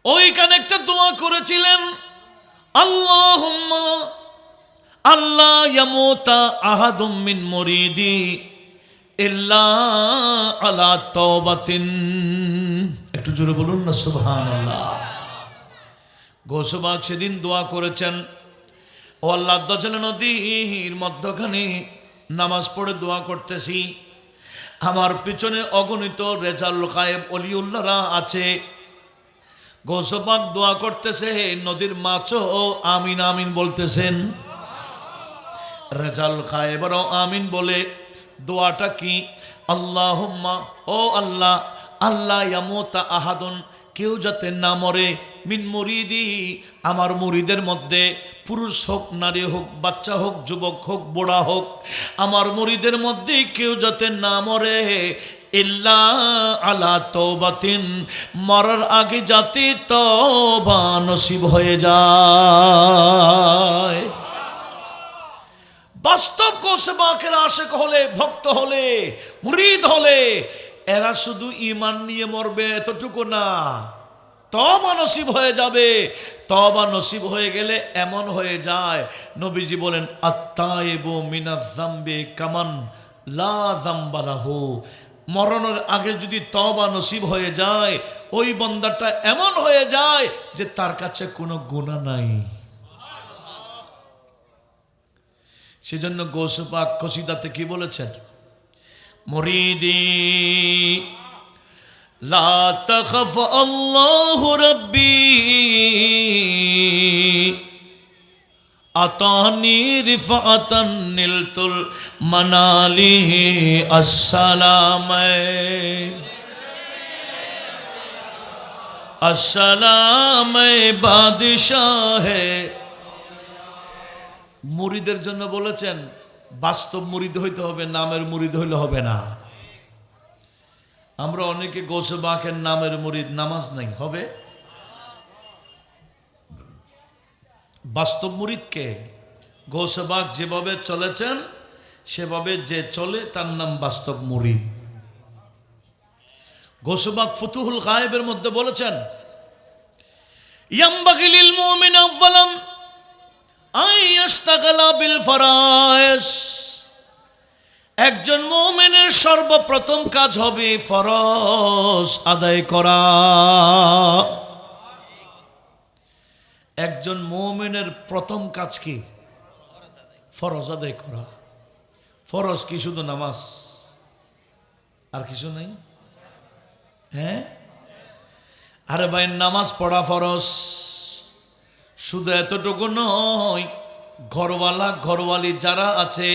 ওইখানে একটা দোয়া করেছিলেন, আল্লাহুম্মা আল্লাহ ইয়ামুতা আহাদুম মিন মুরিদি ইল্লা আলা তাওবাতিন। একটু জোরে বলুন না সুবহানাল্লাহ। গৌসে পাক সেদিন দোয়া করেছেন, ও আল্লাহ, দজ্জালা নদীর মধ্যখানে নামাজ পড়ে দোয়া করতেছি, আমার পিছনে অগণিত রেজালুল গায়েব ওলিউল্লাহরা আছে। গৌসে পাক দোয়া করতেছে, নদীর মাছও আমিন আমিন বলতেছেন, রেজালুল গায়েবরাও আমিন বলে। দোয়াটা কি? আল্লাহুম্মা, ও আল্লাহ, আল্লাহ ইয়ামুতা আহাদুন, কেউ যাতে না মরে মিন মুরিদি, আমার মুরিদের মধ্যে পুরুষ হোক নারী হোক বাচ্চা হোক যুবক হোক বুড়া হোক, আমার মুরিদের মধ্যে কেউ যাতে না মরে ইল্লা আলা তওবাতিন, মরার আগে যাতে তওবা নসিব হয়ে যায়। বাস্তব গৌসে পাকের আশিক হলে, ভক্ত হলে, মুরিদ হলে এরা শুধু ঈমান নিয়ে মরবে এতটুকু না, তওবা নসিব হয়ে যাবে। তওবা নসিব হয়ে গেলে এমন হয়ে যায়, নবীজি বলেন আত্তাইবু মিনাজ যামবি কামান লা যামবা লাহু, মরণের আগে যদি তওবা নসিব হয়ে যায় ওই বান্দাটা এমন হয়ে যায় যে তার কাছে কোনো গুনাহ নাই। সেজন্য গৌসে পাক কসিদাতে কি বলেছেন, মুরিদি লা তাখাফ আল্লাহু রাব্বি আতানি রিফাতান নিলতুল মানালি আসসালামে আসসালামে বাদশাহে। মুরিদের জন্য বলেছেন বাস্তব মুরিদ হইতে হবে, নামের মুরিদ হইলে হবে না। আমরা অনেকে গৌসে পাকের নামের মুরিদ, নামাজ নাই, হবে? বাস্তব মুরিদকে গৌসে পাক যেভাবে চলেছেন সেভাবে যে চলে তার নাম বাস্তব মুরিদ। গৌসে পাক ফুতুহুল গায়েবের মধ্যে বলেছেন ইয়ামবাগি লিল মুমিন আওয়ালান আইয়াশতাগালা বিল ফরায়েজ, একজন মুমিনের সর্বপ্রথম কাজ হবে ফরজ আদায় করা। একজন মুমিনের প্রথম কাজ কি? ফরজ আদায় করা। ফরজ কি শুধু নামাজ, আর কিছু নাই? হ্যাঁ, আরে ভাই নামাজ পড়া ফরজ, শুধু এতটুকু নয়, ঘরওয়ালা ঘরওয়ালি যারা আছে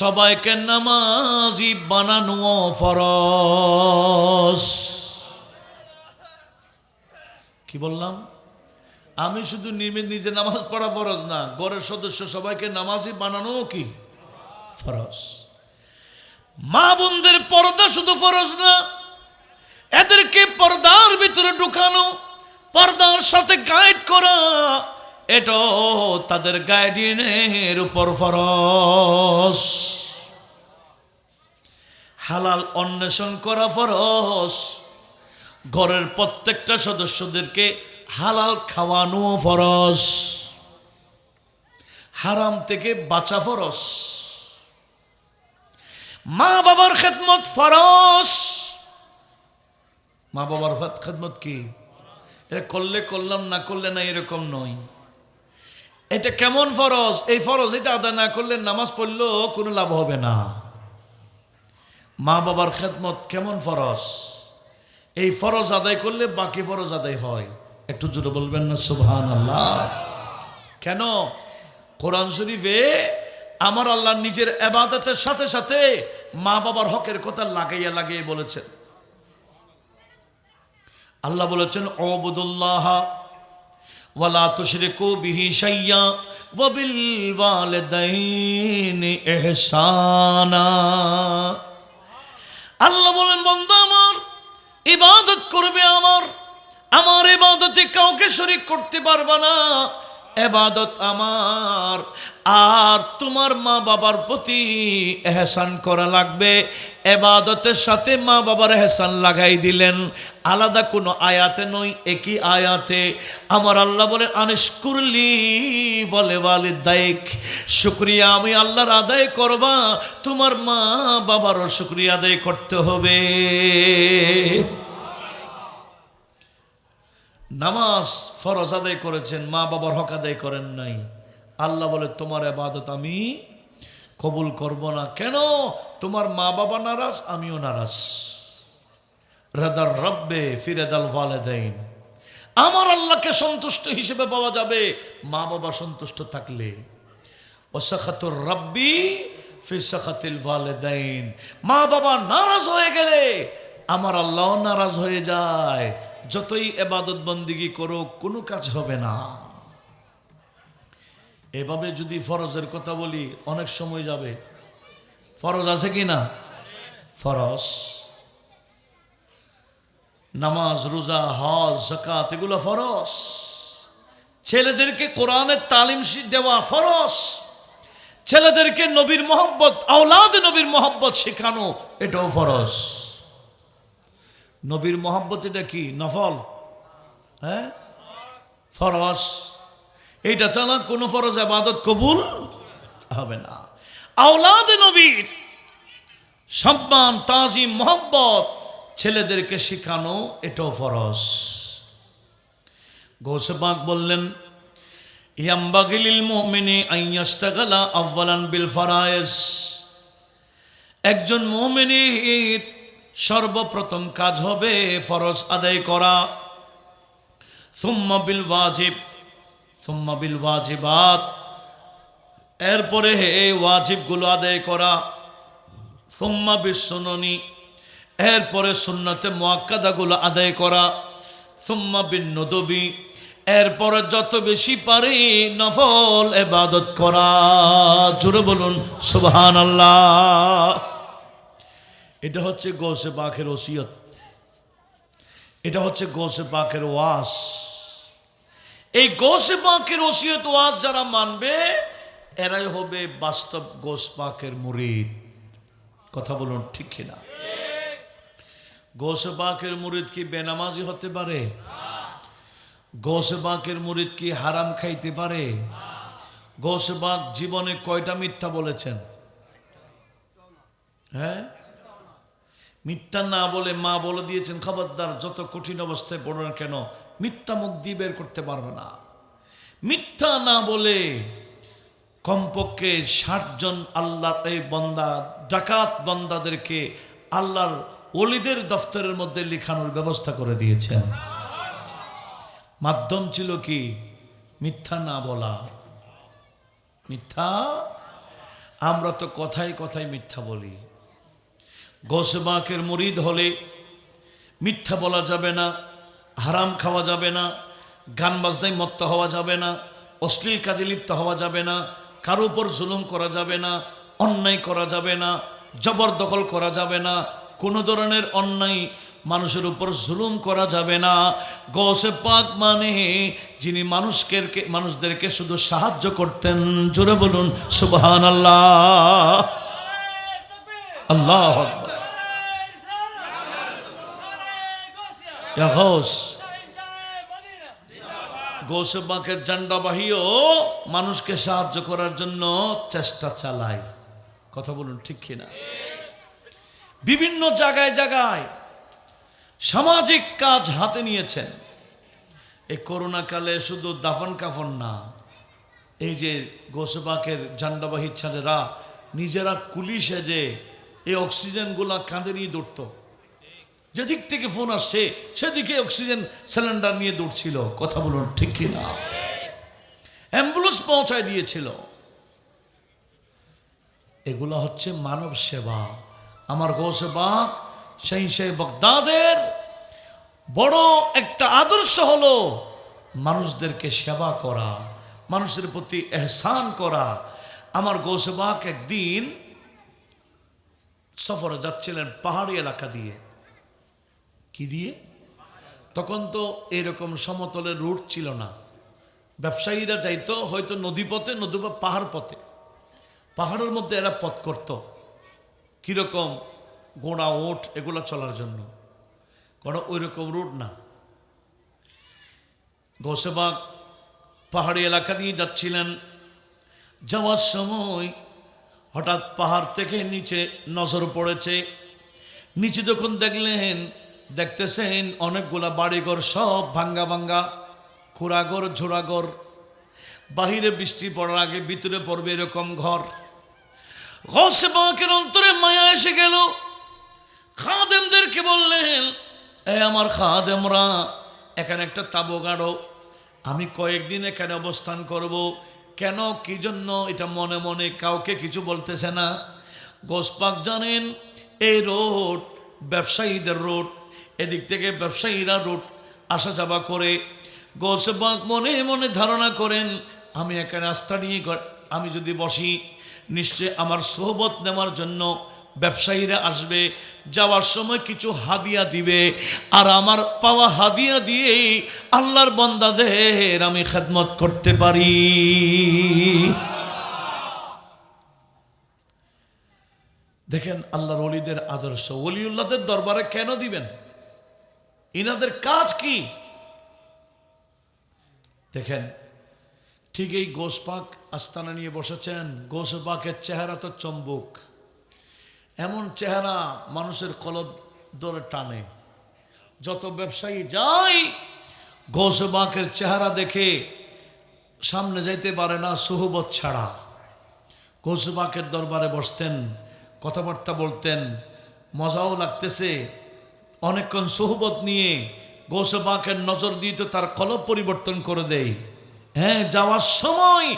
সবাইকে নামাজি বানানো ফরজ। কি বললাম? আমি শুধু নিজে নামাজ পড়া ফরজ না, ঘরের সদস্য সবাইকে নামাজি বানানো কি ফরজ। মা বোনদের পর্দা শুধু ফরজ না, এদেরকে পর্দার ভিতরে ঢুকানো, পর্দার সাথে গাইড করা, এটাও তাদের গাইডিনের উপর ফরজ। হালাল অন্বেষণ করা ফরজ, ঘরের প্রত্যেকটা সদস্যদেরকে হালাল খাওয়ানো ফরজ, হারাম থেকে বাঁচা ফরজ, মা বাবার খেদমত ফরজ। মা বাবার খেদমত কি? এটা করলে করলাম, না করলে না, এরকম নয়। এটা কেমন ফরজ? এই ফরজ এটা আদায় না করলে নামাজ পড়লেও কোনো লাভ হবে না। মা বাবার খেদমত কেমন ফরজ? এই ফরজ আদায় করলে বাকি ফরজ আদায় হয়। একটু জোরে বলবেন না সুবহানাল্লাহ। কেন? কোরআন শরীফে আমার আল্লাহ নিজের ইবাদতের সাথে সাথে মা বাবার হকের কথা লাগাইয়া লাগিয়ে বলেছেন। আল্লাহ বলেছেন উবুদুল্লাহ ওয়ালা তুশরিকু বিহি শাইয়্যা ওয়া বিল ওয়ালিদাইনি ইহসানা। আল্লাহ বলেন বান্দা আমার ইবাদত করবে, আমার ইবাদতে কাউকে শরীক করতে পারবে না। ইবাদত আমার, আর তোমার মা বাবার প্রতি ইহসান করা লাগবে। ইবাদতের সাথে মা বাবার ইহসান লাগাই দিলেন, আলাদা কোনো আয়াতে নয়, একই আয়াতে আমার আল্লাহ বলে আনিশকুরলি বলে ওয়ালিদাইক, শুকরিয়া আমি আল্লাহর আদায় করবা, তোমার মা বাবারও শুকরিয়া আদায় করতে হবে। নামাজ ফরজ আদায় করেছেন, মা বাবার হক আদায় করেন নাই, আল্লাহ বলে তোমার ইবাদত আমি কবুল করব না। কেন? তোমার মা বাবা নারাজ, আমিও নারাজ। রাদার রব্বে ফিরাদাল ওয়ালিদাইন, আমার আল্লাহকে সন্তুষ্ট হিসেবে পাওয়া যাবে মা বাবা সন্তুষ্ট থাকলে। ওয়াসাখাতুর রাব্বি ফি সাখাতিল ওয়ালিদাইন, মা বাবা নারাজ হয়ে গেলে আমার আল্লাহ নারাজ হয়ে যায়। যতই ইবাদত বন্দিগি করো কোনো কাজ হবে না। এভাবে যদি ফরজের কথা বলি অনেক সময় যাবে। ফরজ আছে কি না? ফরজ নামাজ, রোজা, হজ, যাকাত এগুলো ফরজ। ছেলেদেরকে কোরআনের তালিম দেওয়া ফরজ। ছেলেদেরকে নবীর মহব্বত, আওলাদ নবীর মহব্বত শেখানো এটাও ফরজ। নবীর মহব্বত এটা কি নফল? হ্যাঁ, ফরজ। এইটা ছাড়া কোনো ফরজ ইবাদত কবুল হবে না। আওলাদ নবীর সম্মান, তাজিম, মহব্বত ছেলেদেরকে শেখানো এটাও ফরজ। গৌসে পাক বললেন, ইয়ামবাগি লিল মুমিনি আন ইয়াশতাগালা আউয়ালান বিল ফারায়েজ। একজন মুমিনের সর্বপ্রথম কাজ হবে ফরজ আদায় করা। সুম্মা বিল ওয়াজিব, সুম্মা বিল ওয়াজিবাত, এরপরে এই ওয়াজিবগুলো আদায় করা। সুম্মা বিস সুননি, এরপরে সুন্নতে মুআক্কাদাগুলো আদায় করা। সুম্মা বিন নুদবি, এরপরে যত বেশি পারে নফল ইবাদত করা। জোরে বলুন সুবহানাল্লাহ। এটা হচ্ছে গৌসে পাকের ওসিয়ত, এটা হচ্ছে গৌসে পাকের ওয়াজ। এই গৌসে পাকের ওসিয়ত ওয়াজ যারা মানবে এরাই হবে বাস্তব গৌস পাকের মুরিদ। কথা বলুন ঠিক কিনা? গৌসে পাকের মুরিদ কি বেনামাজি হতে পারে? গৌসে পাকের মুরিদ কি হারাম খাইতে পারে? গৌসে পাক জীবনে কয়টা মিথ্যা বলেছেন? হ্যাঁ, মিথ্যা না বলে মা বলে দিয়েছেন, খবরদার যত কঠিন অবস্থায় পড়ো না কেন মিথ্যা মুখ দিয়ে বের করতে পারবে না। মিথ্যা না বলে কমপক্ষে 60 জন আল্লাহর এই বান্দা, ডাকাত বান্দাদেরকে আল্লাহর ওলিদের দফতরের মধ্যে লেখানোর ব্যবস্থা করে দিয়েছেন। মাধ্যম ছিল কি? মিথ্যা না বলা। মিথ্যা, আমরা তো কথায় কথায় মিথ্যা বলি। গৌসে পাকের মুরিদ হলে মিথ্যা বলা যাবে না, হারাম খাওয়া যাবে না, গান বাজনায় মত্ত হওয়া যাবে না, অশ্লীল কাজে লিপ্ত হওয়া যাবে না, কারো উপর জুলুম করা যাবে না, অন্যায় করা যাবে না, জবরদখল করা যাবে না, কোনো ধরনের অন্যায় মানুষের উপর জুলুম করা যাবে না। গৌসে পাক মানে যিনি মানুষদেরকে শুধু সাহায্য করতেন। জোরে বলুন সুবহানাল্লাহ। আল্লাহু আকবার। ইয়া গৌস, গৌসে পাকের ঝান্ডাবাহীও মানুষকে সাহায্য করার জন্য চেষ্টা চালায়। কথা বলুন ঠিক কিনা? বিভিন্ন জায়গায় জায়গায় সামাজিক কাজ হাতে নিয়েছেন। এই করোনা কালে শুধু দাফন কাফন না, এই যে গৌসে পাকের ঝান্ডাবাহী ছেলেরা নিজেরা কুলি সেজে এই অক্সিজেনগুলা কাঁধে নিয়ে দৌড়ত। যেদিক থেকে ফোন আসছে সেদিকে অক্সিজেন সিলিন্ডার নিয়ে দৌড়ছিল। কথা বলুন ঠিক কিনা? অ্যাম্বুলেন্স পৌঁছায় দিয়েছিল। এগুলো হচ্ছে মানব সেবা। আমার গৌসে পাক সেই বাগদাদের বড় একটা আদর্শ হলো মানুষদেরকে সেবা করা, মানুষের প্রতি এহসান করা। আমার গৌসে পাক একদিন সফরে যাচ্ছিলেন পাহাড়ি এলাকা দিয়ে। কি দিয়ে? তখন তো এরকম সমতলের রুট ছিল না। ব্যবসায়ীরা যাইতো হয়তো নদী পথে, নতুবা পাহাড় পথে। পাহাড়ের মধ্যে এরা পথ করত কিরকম ঘোড়া, ওট এগুলো চলার জন্য। কোনো ওই রকম রুট না। গৌসে পাক পাহাড়ি এলাকা দিয়ে যাচ্ছিলেন। যাওয়ার সময় হঠাৎ পাহাড় থেকে নিচে নজর পড়েছে। নিচে যখন দেখতেছেন অনেকগুলা বাড়িঘর, সব ভাঙ্গা ভাঙ্গা, খুঁড়াঘর, ঝোড়াঘর। বাহিরে বৃষ্টি পড়ার আগে ভিতরে পড়বে এরকম ঘর। গৌসে পাকের অন্তরে মায়া এসে গেল। খাদেমদেরকে বললেন, আমার খাদেমরা এখানে একটা তাঁবু গাড়ো, আমি কয়েকদিন এখানে অবস্থান করব। কেন, কি জন্য? এটা মনে মনে কাউকে কিছু বলতেছে না। গৌস পাক জানেন এই রোড ব্যবসায়ীদের রোড, এদিক থেকে ব্যবসায়ীরা রোড আসা যাওয়া করে গৌসে পাক মনে মনে ধারণা করেন, আমি একটা রাস্তা নিয়ে আমি যদি বসি, নিশ্চয় আমার সোহবত নেওয়ার জন্য ব্যবসায়ীরা আসবে, যাওয়ার সময় কিছু হাদিয়া দিবে, আর আমার পাওয়া হাদিয়া দিয়ে আল্লাহর বান্দাদের আমি খেদমত করতে পারি। দেখেন আল্লাহর ওলিদের আদর্শ। ওলিউল্লাহদের দরবারে কেন দিবেন? ইনাদের কাজ কি? দেখেন, ঠিক এই গোস পাক আস্তানা নিয়ে বসেছেন। গোস পাকের চেহারা তো চম্বুক, এমন চেহারা মানুষের কলব ধরে টানে। যত ব্যবসায়ী যায় গোস পাকের চেহারা দেখে সামনে যাইতে পারে না সুহবত ছাড়া। গোস পাকের দরবারে বসতেন, কথাবার্তা বলতেন, মজাও লাগতেছে। অনেকক্ষণ সোহবত নিয়ে গৌসে পাকের নজর দিয়ে তো তার কলব পরিবর্তন করে দেয়। হ্যাঁ, যাওয়ার সময়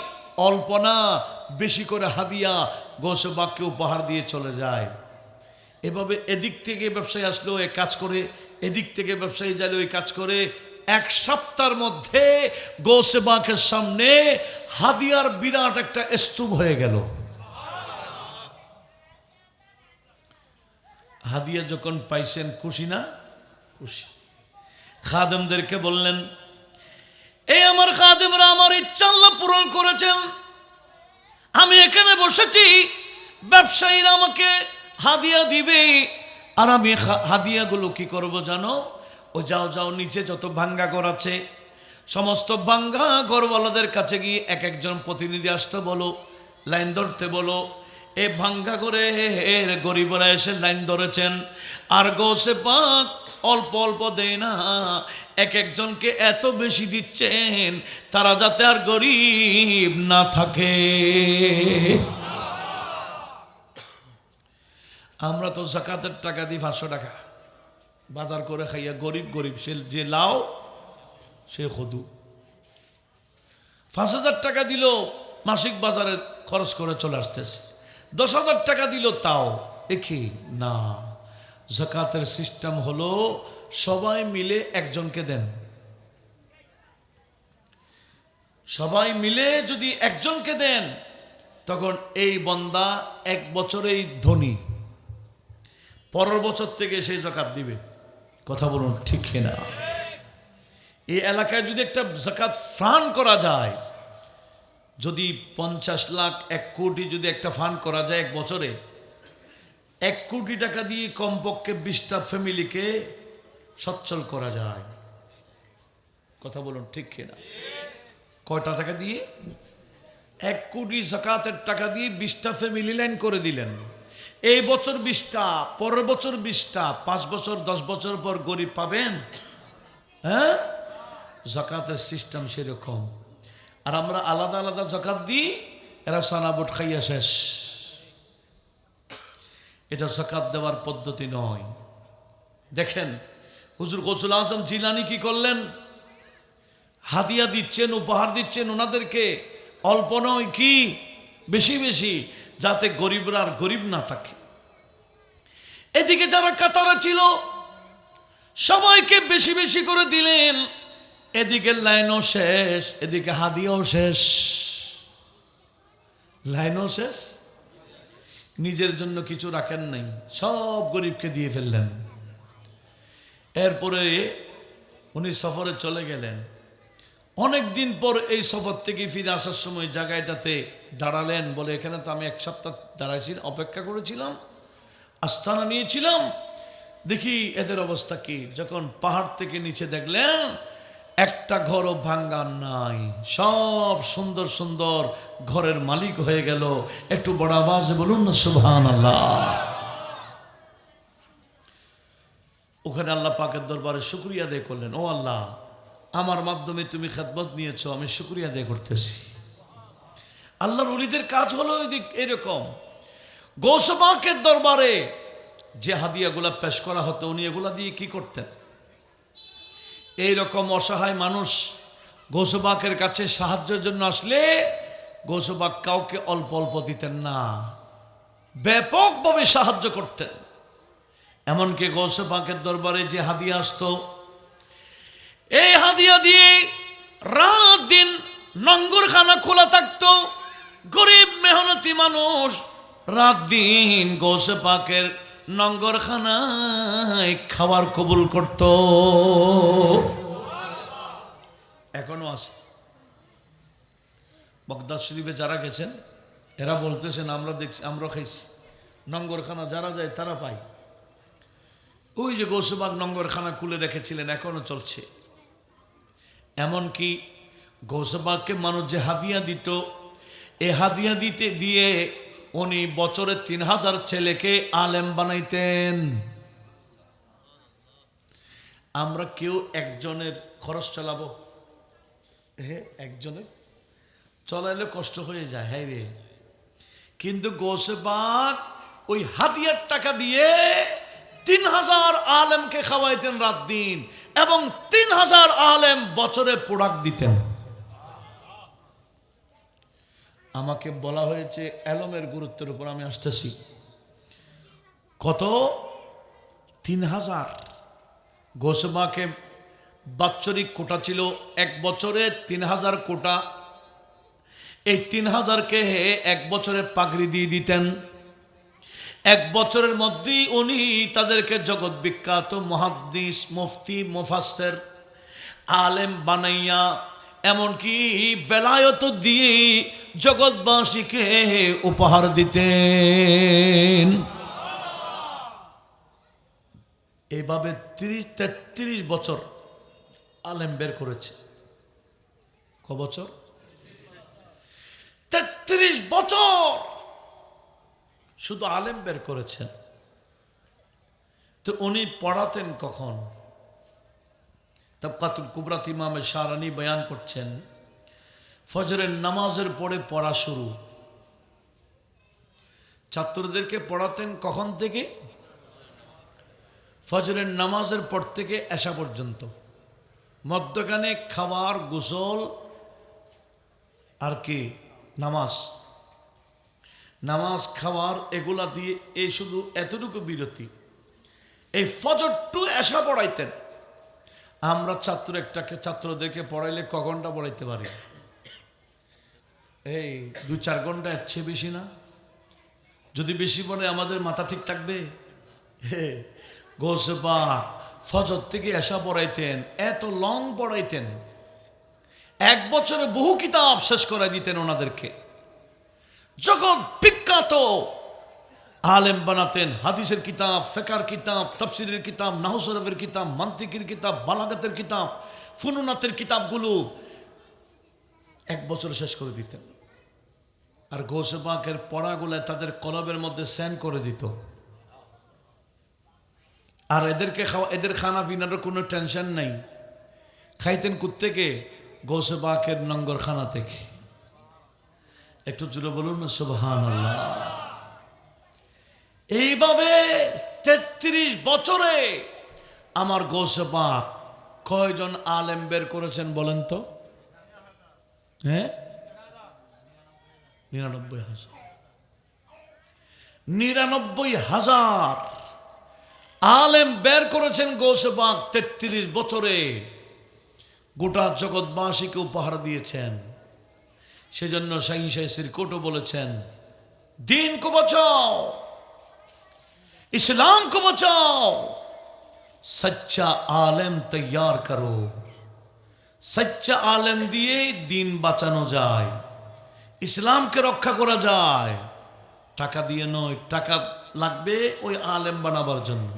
অল্প না বেশি করে হাদিয়া গৌসে পাককে উপহার দিয়ে চলে যায়। এভাবে এদিক থেকে ব্যবসায়ী আসলেও এ কাজ করে, এদিক থেকে ব্যবসায়ী যাইলে ওই কাজ করে। এক সপ্তাহের মধ্যে গৌসে পাকের সামনে হাদিয়ার বিরাট একটা স্তূপ হয়ে গেল। হাদিয়া যখন পাইছেন খুশি না? খুশি। খাদেমদেরকে বললেন, এই আমার খাদেমরা আমার ইচ্ছা আল্লাহ পূরণ করেছেন, আমি এখানে বসেছি, ব্যবসায়ীরা আমাকে হাদিয়া দিবে, আর আমি হাদিয়াগুলো কি করব জানো? ও যাও যাও, নিচে যত ভাঙ্গা ঘর আছে সমস্ত ভাঙ্গা ঘরওয়ালাদের কাছে গিয়ে এক একজন প্রতিনিধি আসতে বলো, লাইন ধরতে বলো। এই ভাঙ্গা করে এর গরিবরা এসে লাইন ধরেছেন, আর গৌসে পাক অল্প অল্প দেয় না, এক একজনকে এত বেশি দিচ্ছেন তারা যাতে আর গরিব না থাকে। আমরা তো যাকাতের টাকা দিই 500 টাকা, বাজার করে খাইয়া গরিব গরিব, সে যে লাও সে খদু। 5,000 টাকা দিল মাসিক বাজারে খরচ করে চলে আসতেছে, 10,000 টাকা দিল তাও দেখি না। যাকাতের সিস্টেম হলো সবাই মিলে একজনকে দেন। সবাই মিলে যদি একজনকে দেন তখন এই বান্দা এক বছরেই ধনী, পরের বছর থেকে সেই যাকাত দিবে। কথা বলুন ঠিক না? এই এলাকায় যদি একটা যাকাত ফান্ড করা যায়, যদি 50 লাখ 1 কোটি যদি একটা ফান্ড করা যায় এক বছরে, 1 কোটি টাকা দিয়ে কমপক্ষে 20টা ফ্যামিলিকে সচ্ছল করা যায়। কথা বলুন ঠিক কিনা? কয়টা টাকা দিয়ে? 1 কোটি যাকাতের টাকা দিয়ে 20টা ফ্যামিলি লাইন করে দিলেন। এই বছর 20টা, পরের বছর 20টা, 5 বছর 10 বছর পর গরিব পাবেন। হ্যাঁ, যাকাতের সিস্টেম সেরকম। আর আমরা আলাদা আলাদা যাকাত দিই, এরা সানাবুট খাইয়া শেষ। এটা যাকাত দেওয়ার পদ্ধতি নয়। দেখেন হুজুর গৌসুল আজম জিলানী কি করলেন? হাদিয়া দিচ্ছেন, উপহার দিচ্ছেন ওনাদেরকে, অল্প নয় কি বেশি বেশি, যাতে গরিবরা আর গরিব না থাকে। এদিকে যারা কাতারে ছিল সবাইকে বেশি বেশি করে দিলেন, এদিকে লাইনও শেষ, এদিকে হাদিয়াও শেষ। লাইনও শেষ, নিজের জন্য কিছু রাখেন নাই, সব গরিবকে দিয়ে ফেললেন। এরপরে উনি সফরে চলে গেলেন। অনেক দিন পর এই সফর থেকে ফিরে আসার সময় জায়গাটাতে দাঁড়ালেন, বলে এখানে তো আমি 1 সপ্তাহ দাঁড়াইছি, অপেক্ষা করেছিলাম, আস্তানা নিয়েছিলাম, দেখি এদের অবস্থা কি। যখন পাহাড় থেকে নিচে দেখলেন একটা ঘরও ভাঙ্গা নাই, সব সুন্দর সুন্দর ঘরের মালিক হয়ে গেল। একটু বড় আওয়াজে বলুন না সুবহানাল্লাহ। ওখানে আল্লাহ পাকের দরবারে শুকরিয়া আদায় করলেন, ও আল্লাহ, আমার মাধ্যমে তুমি খেদমত নিয়েছো, আমি শুকরিয়া আদায় করতেছি। আল্লাহর ওলিদের কাজ হলো এরকম। গৌস পাকের দরবারে যে হাদিয়াগুলা পেশ করা হতো, উনি এগুলা দিয়ে কি করতেন? এইরকম অসহায় মানুষ গৌস পাকের কাছে সাহায্যের জন্য আসলে গৌস পাক কাউকে অল্প অল্প দিতেন না, ব্যাপকভাবে সাহায্য করতেন। এমনকি গৌস পাকের দরবারে যে হাদিয়া আসতো, এই হাদিয়া দিয়ে রাত দিন নঙ্গরখানা খোলা থাকতো। গরিব মেহনতি মানুষ রাত দিন গৌসে পাকের নঙ্গরখানায় খাবার কবুল করত। এখনো আছে। বগদাদ শরীফে যারা গেছেন এরা বলতেছেন আমরা দেখছি, আমরা খাইছি। নঙ্গরখানা যারা যায় তারা পায়। ওই যে গৌসেবাগ নঙ্গরখানা খুলে রেখেছিলেন, এখনো চলছে। এমনকি গৌসেবাগকে মানুষ যে হাদিয়া দিত, এ হাদিয়া দিতে দিয়ে উনি বছরে 3000 ছেলেকে আলেম বানাইতেন। আমরা কেউ একজনের খরচ চালাবো? একজনের চলাইলে কষ্ট হয়ে যায়, হ্যাঁ রে। কিন্তু গৌসেবাগ ওই হাদিয়ার টাকা দিয়ে 3000 আলেমকে খাওয়াইতেন রাত দিন, এবং 3000 আলেম বছরে প্রোডাক্ট দিতেন। আমাকে বলা হয়েছে এলমের গুরুত্বের উপর, আমি আসতেছি। কত? 3000। গৌসেবাকে বাৎসরিক কোটা ছিল, এক বছরে 3000 কোটা। এই 3000কে এক বছরে পাগড়ি দিয়ে দিতেন। এক বছরের মধ্যেই উনি তাদেরকে জগৎ বিখ্যাত মুহাদ্দিস, মুফতি, মুফাসসির, আলেম বানাইয়া এমনকি বেলায়ত দিয়ে জগৎবাসীকে উপহার দিতেন। এইভাবে 33 বছর আলেম বের করেছে। ক বছর? 33 বছর শুধু আলেম বের করেছেন। তো উনি পড়াতেন কখন? তাবকাতুল কুবরাত ইমামে শারানি বয়ান করছেন, ফজরের নামাজের পরে পড়া শুরু। ছাত্রদেরকে পড়াতেন কখন থেকে? ফজরের নামাজের পর থেকে এশা পর্যন্ত। মধ্যখানে খাবার, গোসল আর কি নামাজ, নামাজ খাবার এগুলা দিয়ে এই শুধু এতটুকু বিরতি। এই ফজর টু এশা পড়াইতেন। আমরা ছাত্রদেরকে পড়াইলে ক ঘন্টা পড়াইতে পারি? এই 2-4 ঘন্টা, এর চেয়ে বেশি না। যদি বেশি পড়ে আমাদের মাথা ঠিক থাকবে? গৌসেবাগ ফজর থেকে এশা পড়াইতেন, এত লং পড়াইতেন। এক বছরে বহু কিতাব শেষ করে দিতেন ওনাদেরকে। জগৎ বিখ্যাত আলেম বানাতেন। হাদিসের কিতাব, ফিকহের কিতাব, তাফসীরের কিতাব, নাহু সরফের কিতাব, মান্তিকের কিতাব, বালাগাতের কিতাব, ফুনুনাতের কিতাবগুলো এক বছর শেষ করে দিতেন। আর গৌসেবাগের পড়াগুলো তাদের কলবের মধ্যে সেন্ড করে দিত। আর এদের খানা পিনার কোনো টেনশন নাই। খাইতেন কোত্থেকে? গৌসেবাগের নঙ্গরখানা থেকে। একটু জোরে বলুন না সুবহানাল্লাহ। এইভাবে 33 বছরে আমার গৌসেবাগ কয়জন আলেম বের করেছেন বলেন তো? 99,000 আলেম বের করেছেন গৌসেবাগ 33 বছরে। গোটা জগৎবাসীকে উপহার দিয়েছেন। সেজন্য শাহী সিরকুটও বলেছেন, দিন কো বাঁচাও, ইসলাম को बचाओ, सच्चा आलम तैयार करो। सच्चा आलम দিয়ে দিন বাঁচানো যায়, ইসলামকে রক্ষা করা যায়। টাকা দিয়ে নয়, টাকা লাগবে ওই আলেম বানাবার জন্য।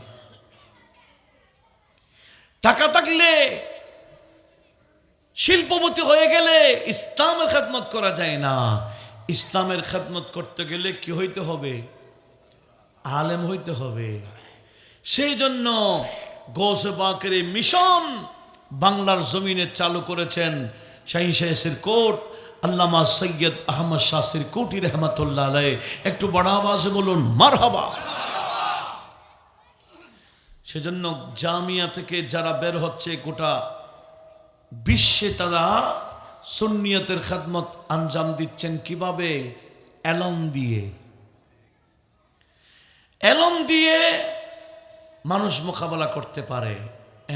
টাকা থাকলে, শিল্পপতি হয়ে গেলে ইসলামের খেদমত করা যায় না। ইসলামের খেদমত করতে গেলে কি হইতে হবে? আলেম হইতে হবে। সেই জন্য গৌসেবাগের এই মিশন বাংলার জমিনে চালু করেছেন শাহী সিরকুট আল্লামা সৈয়দ আহমদ শাহ সিরকুটি রহমতুল্লাহ আলাইহ। একটু বড় আওয়াজে বলুন মারহাবা। সেজন্য জামিয়া থেকে যারা বের হচ্ছে গোটা বিশ্বে তারা সুন্নিয়তের খেদমত আঞ্জাম দিচ্ছেন। কিভাবে? এলম দিয়ে। এলম দিয়ে মানুষ মোকাবেলা করতে পারে,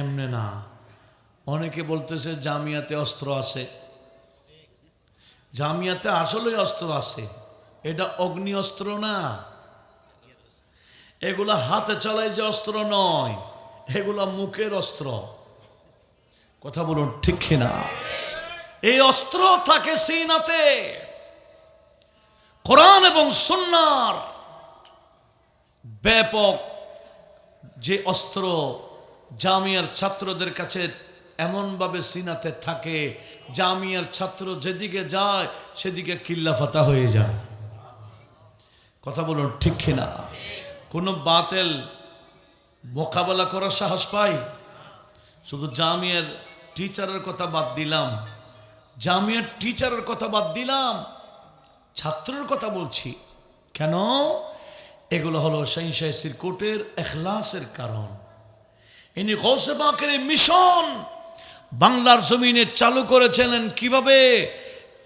এমনি না। অনেকে বলতেছে জামিয়াতে অস্ত্র আছে। জামিয়াতে আসলে অস্ত্র আছে, এটা অগ্নি অস্ত্র না, এগুলা হাতে চালায় যে অস্ত্র নয়, এগুলা মুখের অস্ত্র। কথা বলুন ঠিক কিনা? এই অস্ত্র থাকে সিনাতে। কোরআন এবং সুন্নাহর ব্যাপক যে অস্ত্র জামিয়ার ছাত্রদের কাছে এমনভাবে সিনাতে থাকে, জামিয়ার ছাত্র যেদিকে যায় সেদিকে কিল্লাফাতা হয়ে যায়। কথা বলুন ঠিক কিনা? কোনো বাতিল মোকাবেলা করার সাহস পায়? শুধু জামিয়ার টিচারের কথা বাদ দিলাম, জামিয়ার টিচারের কথা বাদ দিলাম, ছাত্রের কথা বলছি। কেন? এগুলো হলো শাইখ সিরকুটের ইখলাসের কারণ। ইনি গৌসে পাকের মিশন বাংলার জমিনে চালু করেছিলেন কিভাবে?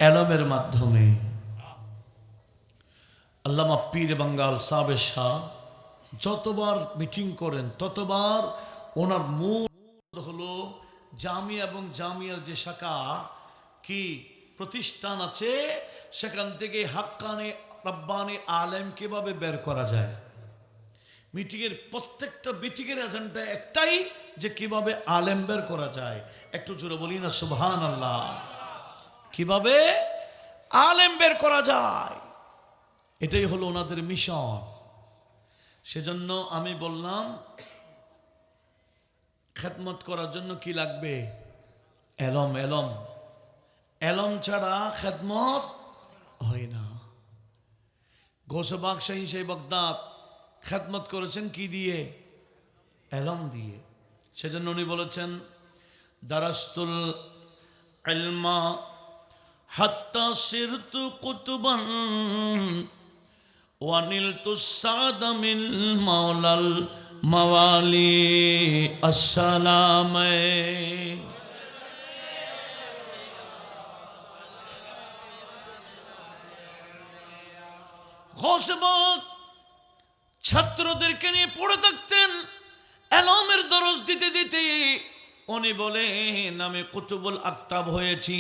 এলমের মাধ্যমে। আল্লামা পীর বাঙ্গাল সাহেব শাহ যতবার মিটিং করেন ততবার ওনার মূল হলো জামিয়া এবং জামিয়ার যে শাখা কি প্রতিষ্ঠান আছে সেখান থেকে হাক্কানি রাব্বানি আলেম কিভাবে বের করা যায়। মিটিংয়ের প্রত্যেকটা মিটিংয়ের এজেন্ডা একটাই, যে কিভাবে আলেম বের করা যায়। একটু জোরে বলি না সুবহানাল্লাহ। কিভাবে আলেম বের করা যায়, এটাই হলো ওনাদের মিশন। সেজন্য আমি বললাম খেদমত করার জন্য কি লাগবে? এলম। এলম এলম ছাড়া খেদমত হয় না। গৌসে পাক শাহী বাগদাদ খেদমত করেছেন কি দিয়ে? এলম দিয়ে। সেজন্য উনি বলেছেন দারাস্তুল ইলমা হাত্তা সিরতু কুতুবান ওয়ানিলতু সাদা মিন মাওলাল মাওয়ালি আসসালাম। গৌসে পাক ছাত্রদেরকে নিয়ে পড়ে থাকতেন, এলমের দরস দিতে দিতে উনি বলেন আমি কুতুবুল আকতাব হয়েছি।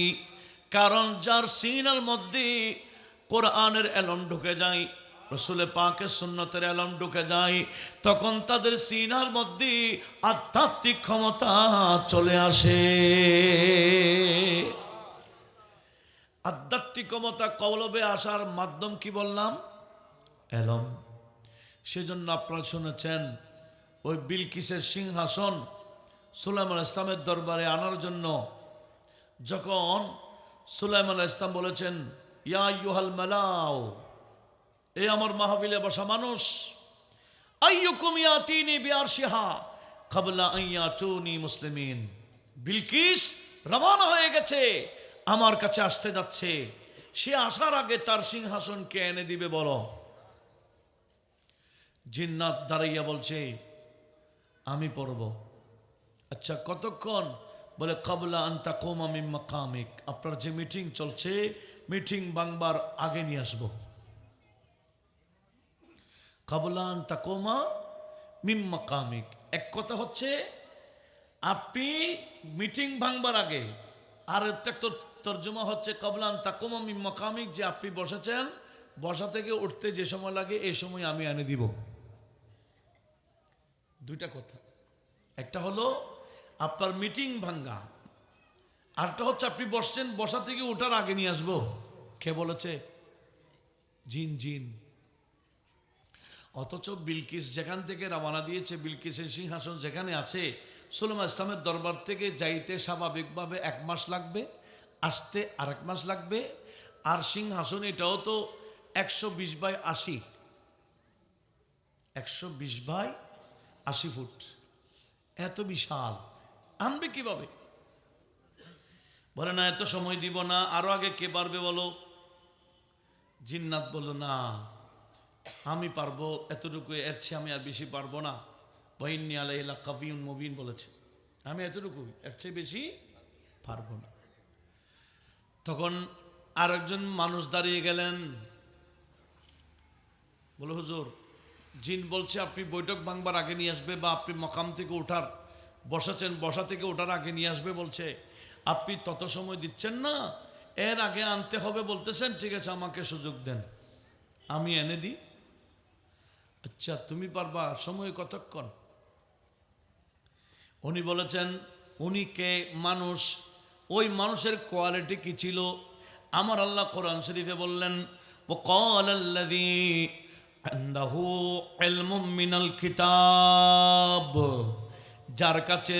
কারণ যার সিনার মধ্যে কোরআনের এলম ঢুকে যায়, রসুল পাকের সুন্নতের এলম ঢুকে যায়, তখন তাদের সিনার মধ্যে আধ্যাত্মিক ক্ষমতা চলে আসে। আধ্যাত্মিক ক্ষমতা কলবে আসার মাধ্যম কি বললাম? এলম। সেজন্য আপনারা শুনেছেন ওই বিলকিসের সিংহাসন সুলাইমান ইসলামের দরবারে আনার জন্য যখন সুলাইমান ইসলাম বলেছেন ইয়া আইয়ুহাল মালাউ, এ আমার মাহফিলে বসা মানুষ, আইয়ুকুম ইয়াতিনি বিআরশিহা ক্বাবলা আন ইয়াতুনি মুসলিমিন। বিলকিস রওনা হয়ে গেছে, আমার কাছে আসতে যাচ্ছে, সে আসার আগে তার সিংহাসন কে এনে দিবে বলো। জিন্নাত দাঁড়াইয়া বলছে আমি পড়ব। আচ্ছা কতক্ষণ? বলে ক্বাবলা আন তাকুমা মিন মাকামিক, আপনার যে মিটিং চলছে মিটিং ভাঙবার আগে নিয়ে আসবো। ক্বাবলা আন তাকুমা মিন মাকামিক, এক কথা হচ্ছে আপনি মিটিং ভাঙবার আগে, আর একটা তর্জমা হচ্ছে ক্বাবলা আন তাকুমা মিন মাকামিক, যে আপনি বসেছেন বসা থেকে উঠতে যে সময় লাগে এই সময় আমি এনে দিব। দুইটা কথা, একটা হলো আপনার মিটিং ভাঙ্গা, আরটা হচ্ছে আপনি বসছেন বসা থেকে ওঠার আগে নিয়ে আসবো। কে বলেছে? জিন। জিন। অথচ বিলকিস যেখান থেকে রওনা দিয়েছে, বিলকিসের সিংহাসন যেখানে আছে, সুলাইমান ইসলামের দরবার থেকে যাইতে স্বাভাবিকভাবে 1 মাস লাগবে, আসতে আর 1 মাস লাগবে। আর সিংহাসন এটাও তো 120/80, 120/80 ফুট, এত বিশাল, আনবে কিভাবে? বলে না এত সময় দিব না, আরো আগে কে পারবে বলো? জিন্নাত বলল না আমি পারবো এতটুকু, এর চেয়ে আমি আর বেশি পারবো না। ওয়াইন্নী আলাইহি লাকাবিয়্যুন মুবিন বলেছে, আমি এতটুকু, এর চেয়ে বেশি পারবো না। তখন আরেকজন মানুষ দাঁড়িয়ে গেলেন, বলে হুজুর জিন বলছে আপনি বৈঠক ভাঙবার আগে নিয়ে আসবে, বা আপনি মকাম থেকে ওঠার বসাচ্ছেন, বসা থেকে ওটার আগে নিয়ে আসবে বলছে, আপনি তত সময় দিচ্ছেন না, এর আগে আনতে হবে বলতেছেন, ঠিক আছে আমাকে সুযোগ দেন, আমি এনে দিই। আচ্ছা তুমি পারবা, সময় কতক্ষণ? উনি বলেছেন উনি কে, মানুষ, ওই মানুষের কোয়ালিটি কি ছিল? আমার আল্লাহ কোরআন শরীফে বললেন, وقال الذي عنده علم من الكتاب, যার কাছে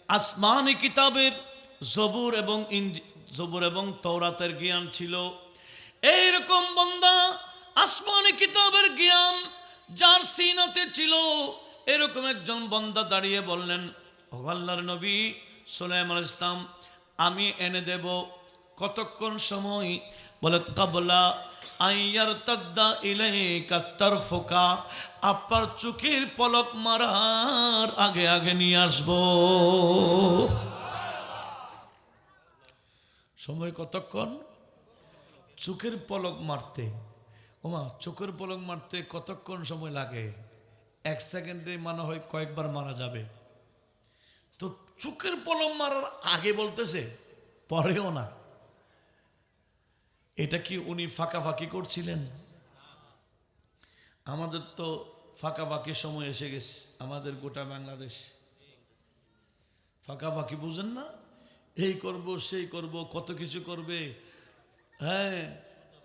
আসমানি কিতাবের জবুর এবং তৌরাতের জ্ঞান ছিল, এইরকম বান্দা আসমানি কিতাবের জ্ঞান যার সিনাতে ছিল, এরকম একজন বান্দা দাঁড়িয়ে বললেন, ও আল্লাহর নবী সুলাইমান আলাইহিস সালাম, আমি এনে দেব। কতক্ষণ সময়? বলে কাবলা আইয়ার তাদ্দা ইলাইকা তারফুকা, আপনার চোখের পলক মারার আগে আগে নিয়ে আসবো। সময় কতক্ষণ? চোখের পলক মারতে। ওমা, চোখের পলক মারতে কতক্ষণ সময় লাগে? 1 সেকেন্ডে মনে হয় কয়েকবার মারা যাবে। তো চোখের পলক মারার আগে বলতেছে, পরেও না। এটা কি উনি ফাঁকাফাঁকি করছিলেন? আমাদের তো ফাঁকাফাঁকির সময় এসে গেছে, আমাদের গোটা বাংলাদেশ ফাঁকাফাঁকি বুঝেন না, এই করব সেই করব, কত কিছু করবে। হ্যাঁ,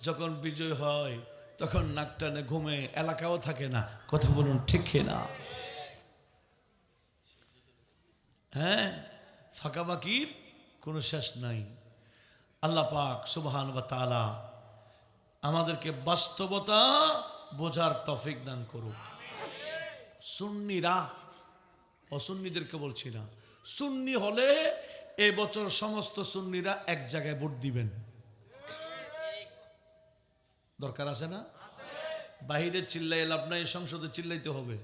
যখন বিজয় হয় তখন নাক টানে ঘুমে, এলাকাও থাকে না। কথা বলুন ঠিক না? হ্যাঁ, ফাঁকাফাঁকির কোনো শেষ নাই। আল্লাহ পাক সুবহান ওয়া তাআলা আমাদেরকে বাস্তবতা বোঝার তৌফিক দান করুক। সুন্নিরা, অসুন্নিদেরকে বলছি না, সুন্নি হলে এবছর সমস্ত সুন্নিরা এক জায়গায় ভোট দিবেন। দরকার আছে না? বাহিরে চিল্লাই লাভ নাই, সংসদে চিল্লাইতে হবে।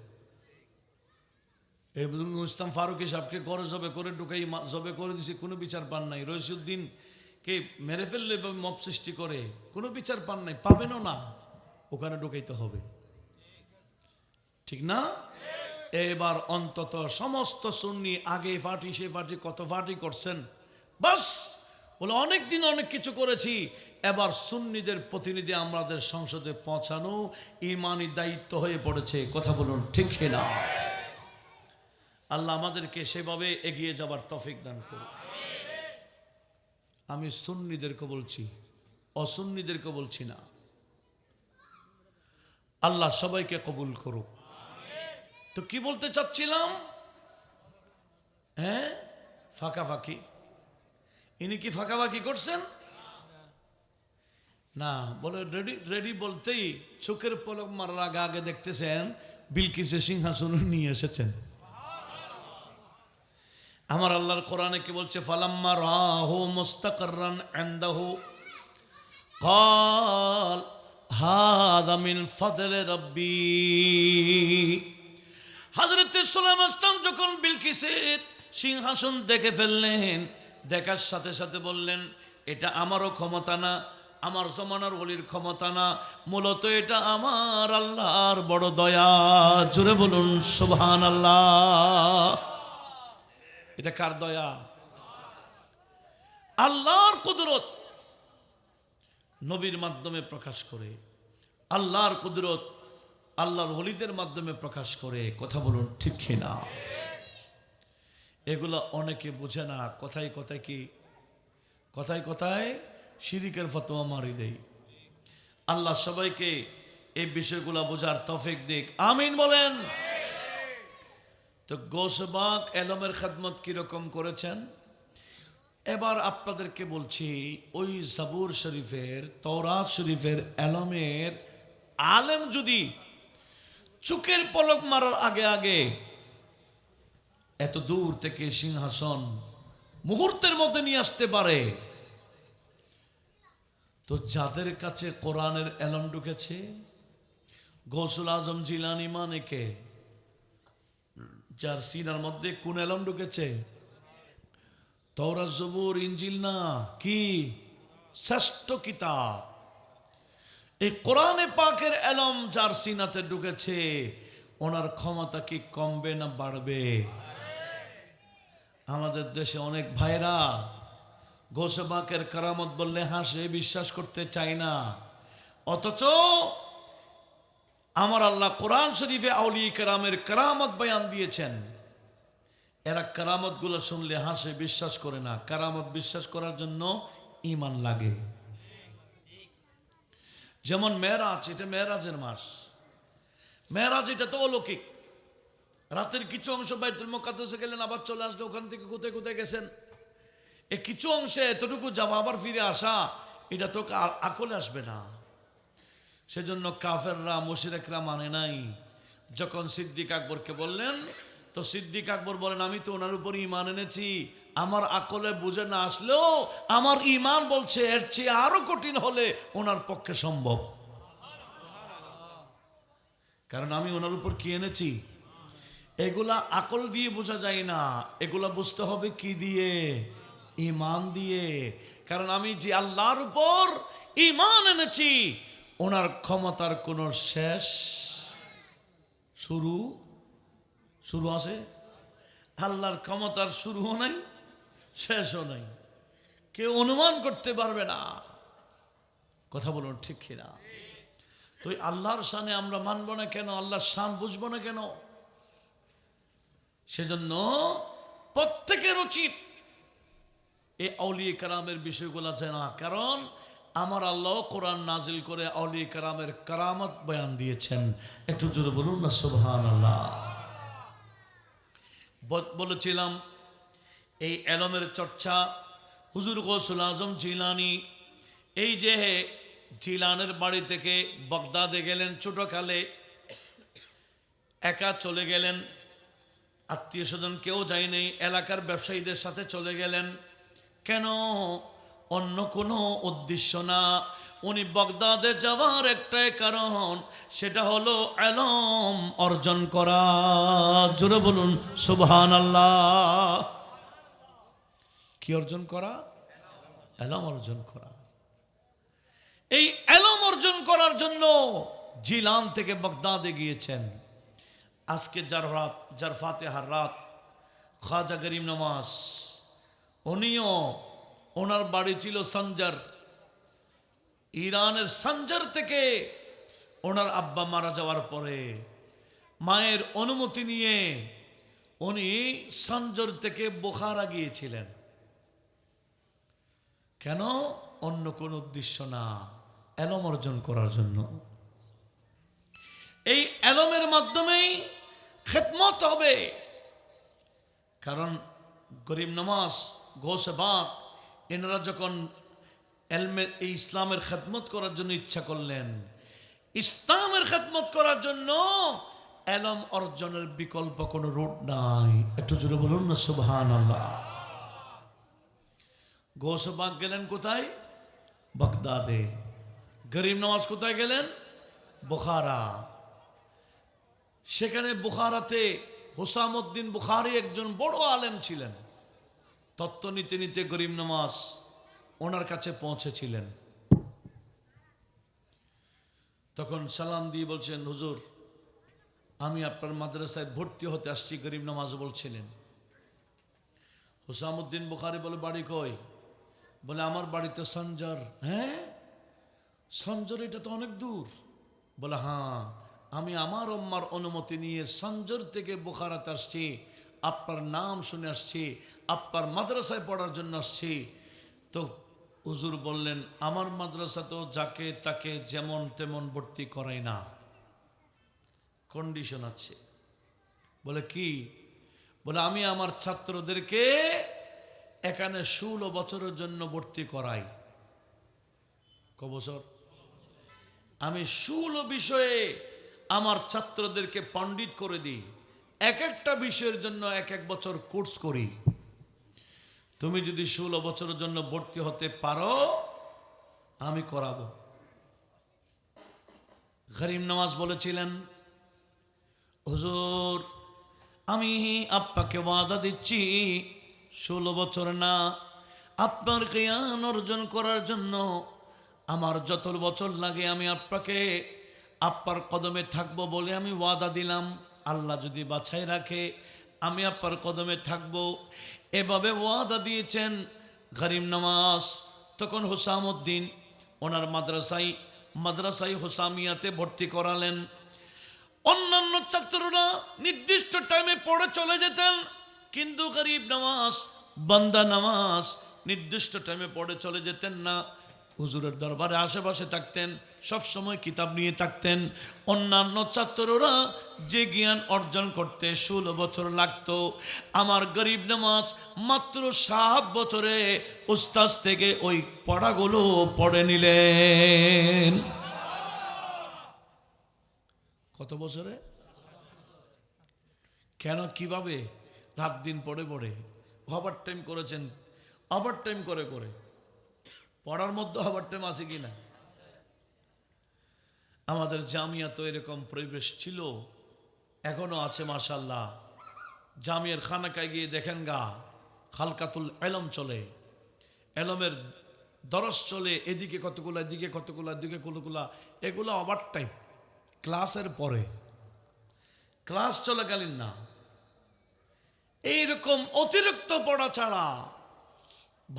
ইসলাম ফারুকী সাহেবকে ঘরে জবে করে ঢুকাই, জবে করে দিছে, কোনো বিচার পান নাই। রইসুদ্দিন কে মেরে ফেললে মব সৃষ্টি করে, কোনো বিচার পান নাই, পাবেনও না, ওখানে ঢুকাইতে হবে। ঠিক না? এবার অন্তত সমস্ত সুন্নি, আগে পার্টি সে পার্টি কত পার্টি করছেন, বাস বলে অনেকদিন অনেক কিছু করেছি, এবার সুন্নিদের প্রতিনিধি আমাদের সংসদে পৌঁছানো ইমানি দায়িত্ব হয়ে পড়েছে। কথা বলুন ঠিক না? আল্লাহ আমাদেরকে সেভাবে এগিয়ে যাবার তৌফিক দান করুন। আমি সুন্নিদেরকে বলছি, অসুন্নিদেরকে বলছি না। আল্লাহ সবাইকে কবুল করুক। তো কি বলতে চাচ্ছিলাম? হ্যাঁ, ফাঁকাফাঁকি। ইনি কি ফাঁকাফাঁকি করছেন? না, বলে রেডি রেডি বলতেই চোখের পলক মারার আগে আগে দেখতেছেন বিলকিসের সিংহাসন নিয়ে এসেছেন। আমার আল্লাহর কোরআনে কি বলছে? ফালাম্মা রাহু মুস্তাকাররান ইনদাহু ক্বাল হাযা মিন ফাদলি রাব্বি। হযরত সুলাইমান ইসলাম যখন বিলকিসের সিংহাসন দেখে ফেললেন, দেখার সাথে সাথে বললেন, এটা আমারও ক্ষমতা না, আমার জমানার ওলির ক্ষমতা না, মূলত এটা আমার আল্লাহর বড় দয়া। জোরে বলুন সুবহানাল্লাহ। এটা কার দয়া? আল্লাহর কুদরত নবীর মাধ্যমে প্রকাশ করে, আল্লাহর কুদরত আল্লাহর ওলিদের মাধ্যমে প্রকাশ করে। কথা বলুন ঠিক না? এগুলো অনেকে বোঝে না। কথায় কথায় কি, কথায় কথায় শিরিকের ফতোয়া মারি দেয়। আল্লাহ সবাইকে এই বিষয়গুলো বোঝার তৌফিক দিক, আমিন বলেন। তো গৌসবাক এলমের খেদমত কিরকম করেছেন, এবার আপনাদেরকে বলছি। ওই জাবুর শরীফের, তওরাত শরীফের এলমের আলেম যদি চোখের পলক মারার আগে আগে এত দূর থেকে সিংহাসন মুহূর্তের মধ্যে নিয়ে আসতে পারে, তো যাদের কাছে কোরআনের এলম ঢুকেছে, গৌসুল আজম জিলানী মানে কে? যার সিনার মধ্যে কোন এলম ঢুকেছে? তওরাত জবুর ইনজিল না, কি শ্রেষ্ঠ কিতাব। এই কোরআনে পাকের এলম যার সিনাতে ঢুকেছে, ওনার ক্ষমতা কি কমবে না বাড়বে? আমাদের দেশে অনেক ভাইরা গৌসে পাকের কারামত বললে হাসে, বিশ্বাস করতে চায় না। অথচ আমার আল্লাহ কোরআন শরীফে আউলিয়া কেরামের কারামত বয়ান দিয়েছেন। এরা কারামত গুলো শুনলে হাসে, বিশ্বাস করে না। কারামত বিশ্বাস করার জন্য ঈমান লাগে। যেমন মেরাজ, এটা মেরাজের মাস। মেরাজ এটা তো অলৌকিক। রাতের কিছু অংশ বাইতুল মুকাদ্দাসে গেলেন, আবার চলে আসলে, ওখান থেকে কোথায় কোথায় গেছেন। এই কিছু অংশে এতটুকু যাওয়া আবার ফিরে আসা, এটা তো আকলে আসবে না। সেজন্য কাফেররা মুশরিকরা মানে নাই। যখন সিদ্দিক আকবরকে বললেন, তো সিদ্দিক আকবর বলেন, আমি তো ওনার উপর ঈমান এনেছি, আমার আকলে বুঝে না আসলেও আমার ঈমান বলছে এর চেয়ে আরো কঠিন হলে ওনার পক্ষে সম্ভব। কারণ আমি ওনার উপর কি এনেছি, এগুলা আকল দিয়ে বোঝা যায় না, এগুলা বুঝতে হবে কি দিয়ে, ঈমান দিয়ে। কারণ আমি যে আল্লাহর উপর ঈমান এনেছি, ওনার ক্ষমতার কোনো শেষ শুরু আছে? আল্লাহর ক্ষমতার শুরুও নাই, শেষও নাই, কেউ অনুমান করতে পারবে না। কথা বলুন ঠিক কিনা? তো আল্লাহর শানে আমরা মানব না কেন? আল্লাহর শান বুঝবো না কেন? সেজন্য প্রত্যেকের উচিত এই আউলিয়া কেরামের বিষয়গুলো জানা। কারণ আমার আল্লাহ কোরআন নাজিল করে আউলিয়া কেরামের কারামত বয়ান দিয়েছেন। একটু জোরে বলুন না সুবহানাল্লাহ। বলেছিলাম এই এলমের চর্চা হুজুর গৌসুল আজম জিলানী, এই যে জিলানের বাড়ি থেকে বাগদাদে গেলেন ছোটকালে, একা চলে গেলেন, আত্মীয় স্বজন কেউ যায়নি, এলাকার ব্যবসায়ীদের সাথে চলে গেলেন। কেন? অন্য কোনো উদ্দেশ্য না। উনি বাগদাদে যাওয়ার একটাই কারণ, সেটা হলো ইলম অর্জন করা। জোরে বলুন সুবহানাল্লাহ। কি অর্জন করা? ইলম অর্জন করা। এই ইলম অর্জন করার জন্য জিলান থেকে বাগদাদে গিয়েছেন। আজকে যার ফাতেহার রাত, খাজা গরিব নওয়াজ, উনিও, ওনার বাড়ি ছিল সঞ্জার। ইরানের সঞ্জার থেকে ওনার আব্বা মারা যাওয়ার পরে মায়ের অনুমতি নিয়ে উনি সঞ্জর থেকে বোখারা গিয়েছিলেন। কেন? অন্য কোনো উদ্দেশ্য না, ইলম অর্জন করার জন্য। এই ইলমের মাধ্যমেই খেদমত হবে। কারণ গরিব নওয়াজ, গৌসে পাক, এনারা যখন এই ইসলামের খেদমত করার জন্য ইচ্ছা করলেন, ইসলামের খেদমত করার জন্য ইলম অর্জনের বিকল্প কোনো রুট নাই। একটু জোরে বলুন না সুবহানাল্লাহ। গৌসে পাক গেলেন কোথায়? বাগদাদে। গরিব নওয়াজ কোথায় গেলেন? বুখারা। সেখানে বুখারাতে হুসামউদ্দিন বুখারী একজন বড় আলেম ছিলেন। তত্ত্ব নিতে নিতে গরিব নওয়াজ ওনার কাছে পৌঁছেছিলেন। তখন সালাম দিয়ে বলছেন, হুজুর আমি আপনার মাদ্রাসায় ভর্তি হতে আসছি। গরিব নওয়াজ বলছিলেন। হুসামউদ্দিন বুখারী বলে, বাড়ি কই? বলে, আমার বাড়িতে সঞ্জর। হ্যাঁ, সঞ্জর এটা তো অনেক দূর। বলে, হ্যাঁ, আমি আমার আম্মার অনুমতি নিয়ে সঞ্জর থেকে বুখারাতে আসছি, আপনার নাম শুনে আসছি, আপনার মাদ্রাসায় পড়ার জন্য আসছি। তো হুজুর বললেন, আমার মাদ্রাসা তো যাকে তাকে যেমন তেমন ভর্তি করায় না, কন্ডিশন আছে। বলে কি? বলে, আমি আমার ছাত্রদেরকে এখানে 16 বছরের জন্য ভর্তি করাই। ক বছর? আমি 16 বিষয়ে আমার ছাত্রদেরকে পণ্ডিত করে দিই। এক একটা বিষয়ের জন্য এক এক বছর কোর্স করি। তুমি যদি 16 বছরের জন্য ভর্তি হতে পারো, আমি করাবো। গরিব নওয়াজ বলেছিলেন, হুজুর আমি আপনাকে ওয়াদা দিচ্ছি, 16 বছর না, আপনার জ্ঞান অর্জন করার জন্য আমার যত বছর লাগে আমি আপনাকে আপনার কদমে থাকবো বলে আমি ওয়াদা দিলাম। আল্লাহ যদি বাছাই রাখে আমি আপনার কদমে থাকবো, এভাবে ওয়াদা দিয়েছেন গরিব নওয়াজ। তখন হুসামউদ্দিন ওনার মাদ্রাসায় হুসামিয়াতে ভর্তি করালেন। অন্যান্য ছাত্ররা নির্দিষ্ট টাইমে পড়ে চলে যেতেন, কিন্তু গরিব নওয়াজ বান্দা নওয়াজ নির্দিষ্ট টাইমে পড়ে চলে যেতেন না। হুজুরের দরবারে আশেপাশে থাকতেন, সব সময় কিতাব নিয়ে থাকতেন। অন্যান্য ছাত্ররা যে জ্ঞান অর্জন করতে 16 বছর লাগতো, আমার গরিব নওয়াজ মাত্র 7 বছরে উস্তাদ থেকে ওই পড়াগুলো পড়ে নিলেন। কত বছরে? কেন, কিভাবে? রাত দিন পড়ে পড়ে ওভার টাইম করেছেন, ওভার টাইম করে করে। পড়ার মধ্যে ওভার টাইম আছে কিনা? আমাদের জামিয়া তো এরকম পরিবেশ ছিল, এখনো আছে মাশাআল্লাহ। জামিয়ার খানাকায় গিয়ে দেখেন গা, খালকাতুল এলম চলে, এলমের দরস চলে, এদিকে কতগুলা, এদিকে কতগুলা, এদিকে কতগুলা, এগুলো ওভার টাইম ক্লাসের পরে, ক্লাস চলাকালীন না। এইরকম অতিরিক্ত পড়া ছাড়া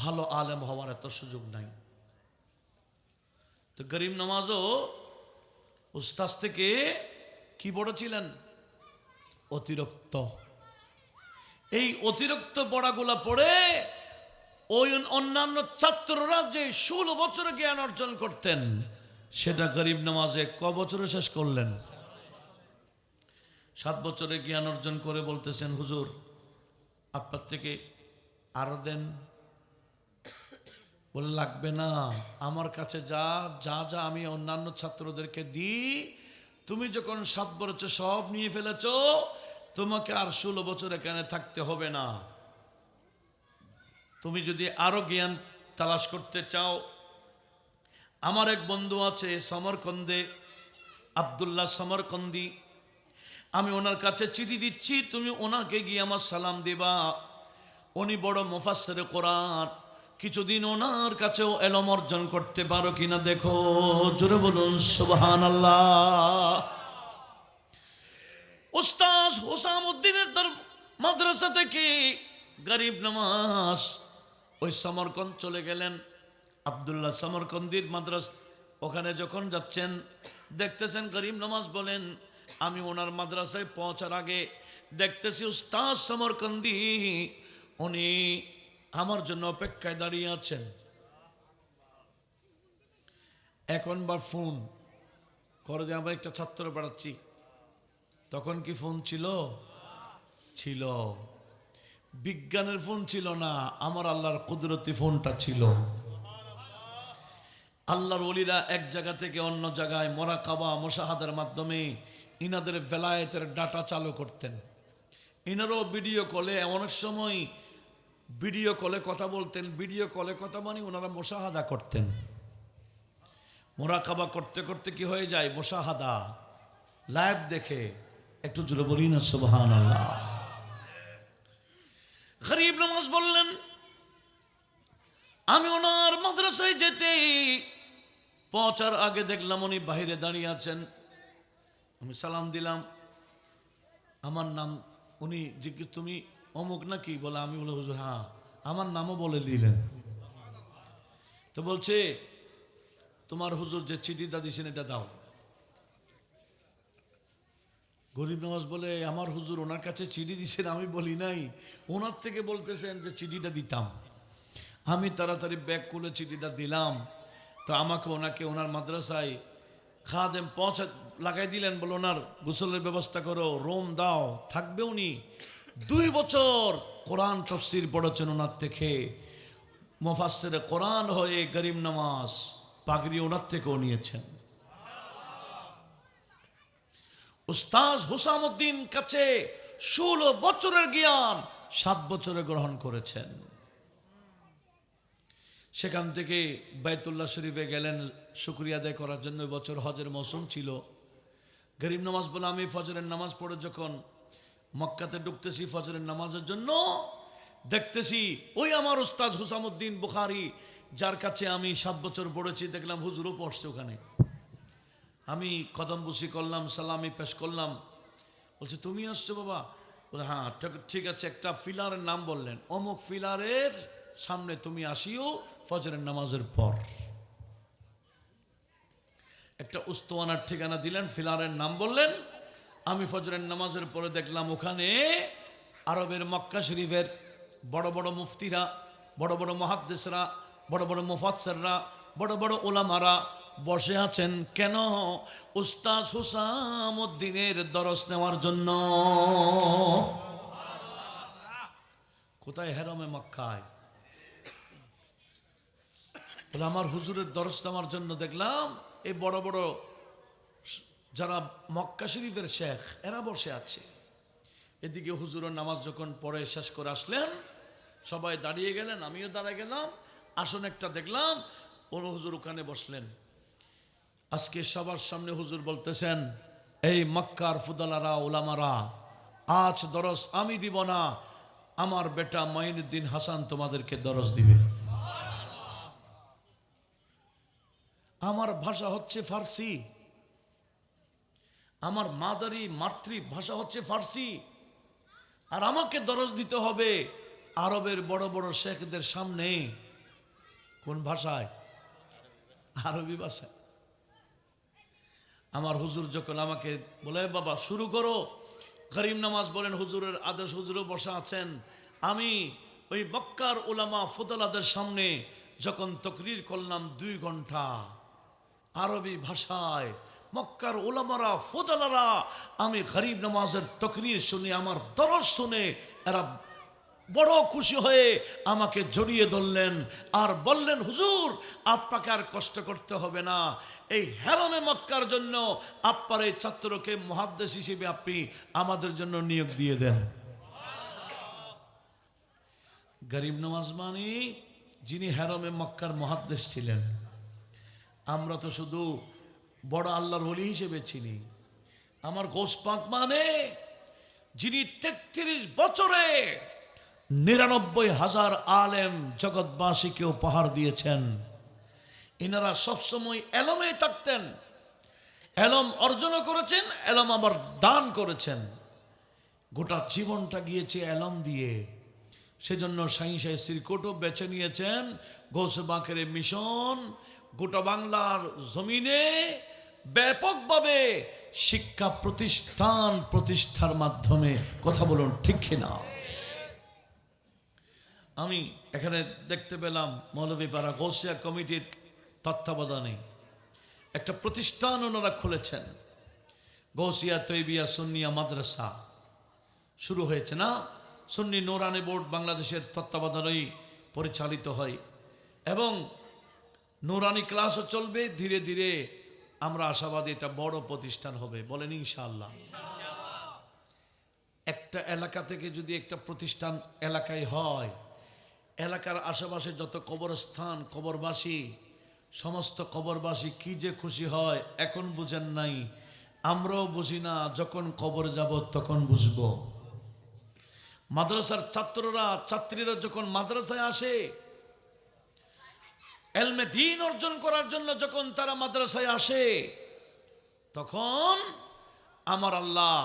ভালো আলেম হওয়ার এত সুযোগ নাই। তো গরিব নওয়াজও উস্তাদ থেকে কি পড়েছিলেন? অতিরিক্ত। এই অতিরিক্ত পড়াগুলা পড়ে ওই অন্যান্য ছাত্ররা যে 16 বছরে জ্ঞান অর্জন করতেন, সেটা গরিব নওয়াজে ক বছরে শেষ করলেন? 7 বছরে জ্ঞান অর্জন করে বলতেছেন, হুজুর আপনার থেকে আরো দেন। বলে লাগবে না, আমার কাছে যা যা যা আমি অন্যান্য ছাত্রদেরকে দিই, তুমি যখন 7 বছর সব নিয়ে ফেলেছ, তোমাকে আর 16 বছর এখানে থাকতে হবে না। তুমি যদি আরো জ্ঞান তালাশ করতে চাও, আমার এক বন্ধু আছে সমরকন্দে, আব্দুল্লাহ সমরকন্দি, আমি ওনার কাছে চিঠি দিচ্ছি, তুমি ওনাকে গিয়ে আমার সালাম দিবা। উনি বড় মুফাসসিরে কোরআন, কিছুদিন ওনার কাছেও এলম অর্জন করতে পারো কিনা দেখো। জোরে বলুন সুবহানাল্লাহ। উস্তাদ হুসামউদ্দিনের মাদ্রাসা থেকে গরিব নওয়াজ ওই সমরকন্দ চলে গেলেন। আব্দুল্লাহ সমরকন্দির মাদ্রাসা, ওখানে যখন যাচ্ছেন দেখতেছেন গরিব নওয়াজ বলেন, আমি ওনার মাদ্রাসায় পৌঁছার আগে দেখতেছি উস্তাদ সমরকন্দি উনি আমার জন্য অপেক্ষায় দাঁড়িয়ে আছেন। এখন বা ফোন করে যে আমরা একটা ছাত্র পড়াচ্ছি, তখন কি ফোন ছিল? ছিল। বিজ্ঞানের ফোন ছিল না, আমার আল্লাহর কুদরতি ফোনটা ছিল। আল্লাহর ওলিরা এক জায়গা থেকে অন্য জায়গায় মুরাকাবা মুশাহাদার মাধ্যমে ইনাদের ভেলায়েতের ডাটা চালু করতেন। ইনারও ভিডিও কলে, অনেক সময় ভিডিও কলে কথা বলতেন। ভিডিও কলে কথা মানে ওনারা মুশাহাদা করতেন। মুরাকাবা করতে করতে কি হয়ে যায়? মুশাহাদা, লাইভ দেখে। একটু জোরে বলি না সুবহানাল্লাহ। গরিব নওয়াজ বললেন, আমি ওনার মাদ্রাসায় যেতে পৌঁছার আগে দেখলাম উনি বাহিরে দাঁড়িয়ে আছেন। আমি সালাম দিলাম, আমার নাম। উনি জিজ্ঞেস, তুমি অমুক নাকি? বলে আমি। বলে হুজুর হ্যাঁ। আমার নামও বলে দিলেন। তো বলছে, তোমার হুজুর যে চিঠিটা দিয়েছেন এটা দাও। গরিব নওয়াজ বলে, আমার হুজুর ওনার কাছে চিঠি দিয়েছেন আমি বলি নাই, ওনার থেকে বলতেছেন যে চিঠিটা দিতাম। আমি তাড়াতাড়ি ব্যাগ খুলে চিঠিটা দিলাম। তো আমাকে ওনাকে ওনার মাদ্রাসায় খাদেম লাগাই দিলেন। বলে ওনার গোসলের ব্যবস্থা করো, রুম দাও, থাকবে উনি। 2 বছর কোরআন তাফসীর পড়েছেন ওনার থেকে। মুফাসসিরে কোরআন হয়ে গরিব নওয়াজ পাগড়ি ওনার থেকেও নিয়েছেন। উস্তাদ হুসামউদ্দিন কাছে 16 বছরের জ্ঞান 7 বছরে গ্রহণ করেছেন। সেখান থেকে বাইতুল্লাহ শরীফে গেলেন শুকরিয়া আদায় করার জন্য। বছর হজের মৌসুম ছিল। গরিব নওয়াজ বলে, আমি ফজরের নামাজ পড়ে যখন মক্কাতে ঢুকতেছি ফজরের নামাজের জন্য, দেখতেছি ওই আমার উস্তাদ হুসামউদ্দিন বুখারী, যার কাছে আমি 7 বছর পড়েছি, দেখলাম হুজুরও পড়ছে ওখানে। আমি কদম বুসি করলাম, সালামি পেশ করলাম। বলছে, তুমি আসছো বাবা? বলে হ্যাঁ ঠিক আছে, একটা ফিলারের নাম বললেন, অমুক ফিলারের সামনে তুমি আসিও ফজরের নামাজের পর। একটা উস্তওয়ানার ঠিকানা দিলেন, ফিলারের নাম বললেন। আমি ফজরের নামাজের পরে দেখলাম ওখানে আরবের মক্কা শরীফের বড় বড় মুফতিরা, বড় বড় মুহাদ্দিসরা, বড় বড় মুফাসসিররা, বড় বড় উলামারা বসে আছেন। কেন? উস্তাদ হুসামউদ্দিনের দরস নেওয়ার জন্য। কোথায়? হেরমে মক্কায়। বলে আমার হুজুরের দরস নেওয়ার জন্য দেখলাম এই বড় বড় যারা মক্কা শরীফের শেখ এরা বসে আছে। এদিকে হুজুরের নামাজ যখন পড়ে শেষ করে আসলেন, সবাই দাঁড়িয়ে গেলেন, আমিও দাঁড়িয়ে গেলাম। আসন একটা দেখলাম, ওর হুজুর ওখানে বসলেন। আজকে সবার সামনে হুজুর বলতেছেন, এই মক্কার ফুদালারা ওলামারা, আজ দরস আমি দিব না, আমার বেটা মাইনুদ্দিন হাসান তোমাদেরকে দরস দিবে। আমার ভাষা হচ্ছে ফার্সি, আমার মাতৃভাষা হচ্ছে ফার্সি, আর আমাকে দরজ দিতে হবে আরবের বড় বড় শেখদের সামনে। কোন ভাষায়? আরবি ভাষায়। আমার হুজুর যখন আমাকে বলে বাবা শুরু করো, গরিব নামাজ বলেন, হুজুরের আদেশ, হুজুরও বসা আছেন। আমি ওই মক্কার উলামা ফুদালাদের সামনে যখন তাকরীর করলাম 2 ঘন্টা আরবি ভাষায়, মক্কার উলামারা ফুদালারা, আমি গরিব নামাজের তাকরীর শুনে, আমার দরস শুনে এরা বড় খুশি হয়ে আমাকে জড়িয়ে ধরলেন আর বললেন, হুজুর আপনাকে আর কষ্ট করতে হবে না, এই হেরমে মক্কার জন্য আপনার এই ছাত্রকে মুহাদ্দিস হিসেবে আপনি আমাদের জন্য নিয়োগ দিয়ে দেন। গরিব নামাজ মানে যিনি হেরমে মক্কার মুহাদ্দিস ছিলেন। আমরা তো শুধু বড় আল্লাহর ওলি হিসেবে চিনি। আমার গৌস পাক মানে যিনি 33 বছরে 99,000 আলেম জগৎবাসীকে উপহার দিয়েছেন। এনারা সবসময় এলমে থাকতেন, এলম অর্জন করেছেন, এলম আবার দান করেছেন। গোটা জীবনটা গিয়েছে এলম দিয়ে। সেজন্য সাইঁ সাহেব শ্রীকোটও বেছে নিয়েছেন গৌসে বাকের মিশন গোটা বাংলার জমিনে ব্যাপকভাবে শিক্ষা প্রতিষ্ঠার মাধ্যমে। কথা বলুন ঠিক কিনা? আমি এখানে দেখতে পেলাম মৌলভীপাড়া গৌসিয়া কমিটির তত্ত্বাবধানে একটা প্রতিষ্ঠান ওনারা খুলেছেন, গৌসিয়া তৈবিয়া সুন্নিয়া মাদ্রাসা শুরু হয়েছে না? সুন্নি নূরানি বোর্ড বাংলাদেশের তত্ত্বাবধানেই পরিচালিত হয় এবং নূরানি ক্লাসও চলবে। ধীরে ধীরে আমরা আশাবাদী এটা বড় প্রতিষ্ঠান হবে। বলেন ইনশাআল্লাহ। একটা এলাকা থেকে যদি একটা প্রতিষ্ঠান এলাকায় হয়, এলাকার আশেপাশে যত কবরস্থান, কবরবাসী, সমস্ত কবরবাসী কি যে খুশি হয় এখন বুঝেন নাই, আমরাও বুঝি না, যখন কবর যাব তখন বুঝবো। মাদ্রাসার ছাত্রীরা যখন মাদ্রাসায় আসে, এলমে দ্বীন অর্জন করার জন্য যখন তারা মাদ্রাসায় আসে, তখন আমার আল্লাহ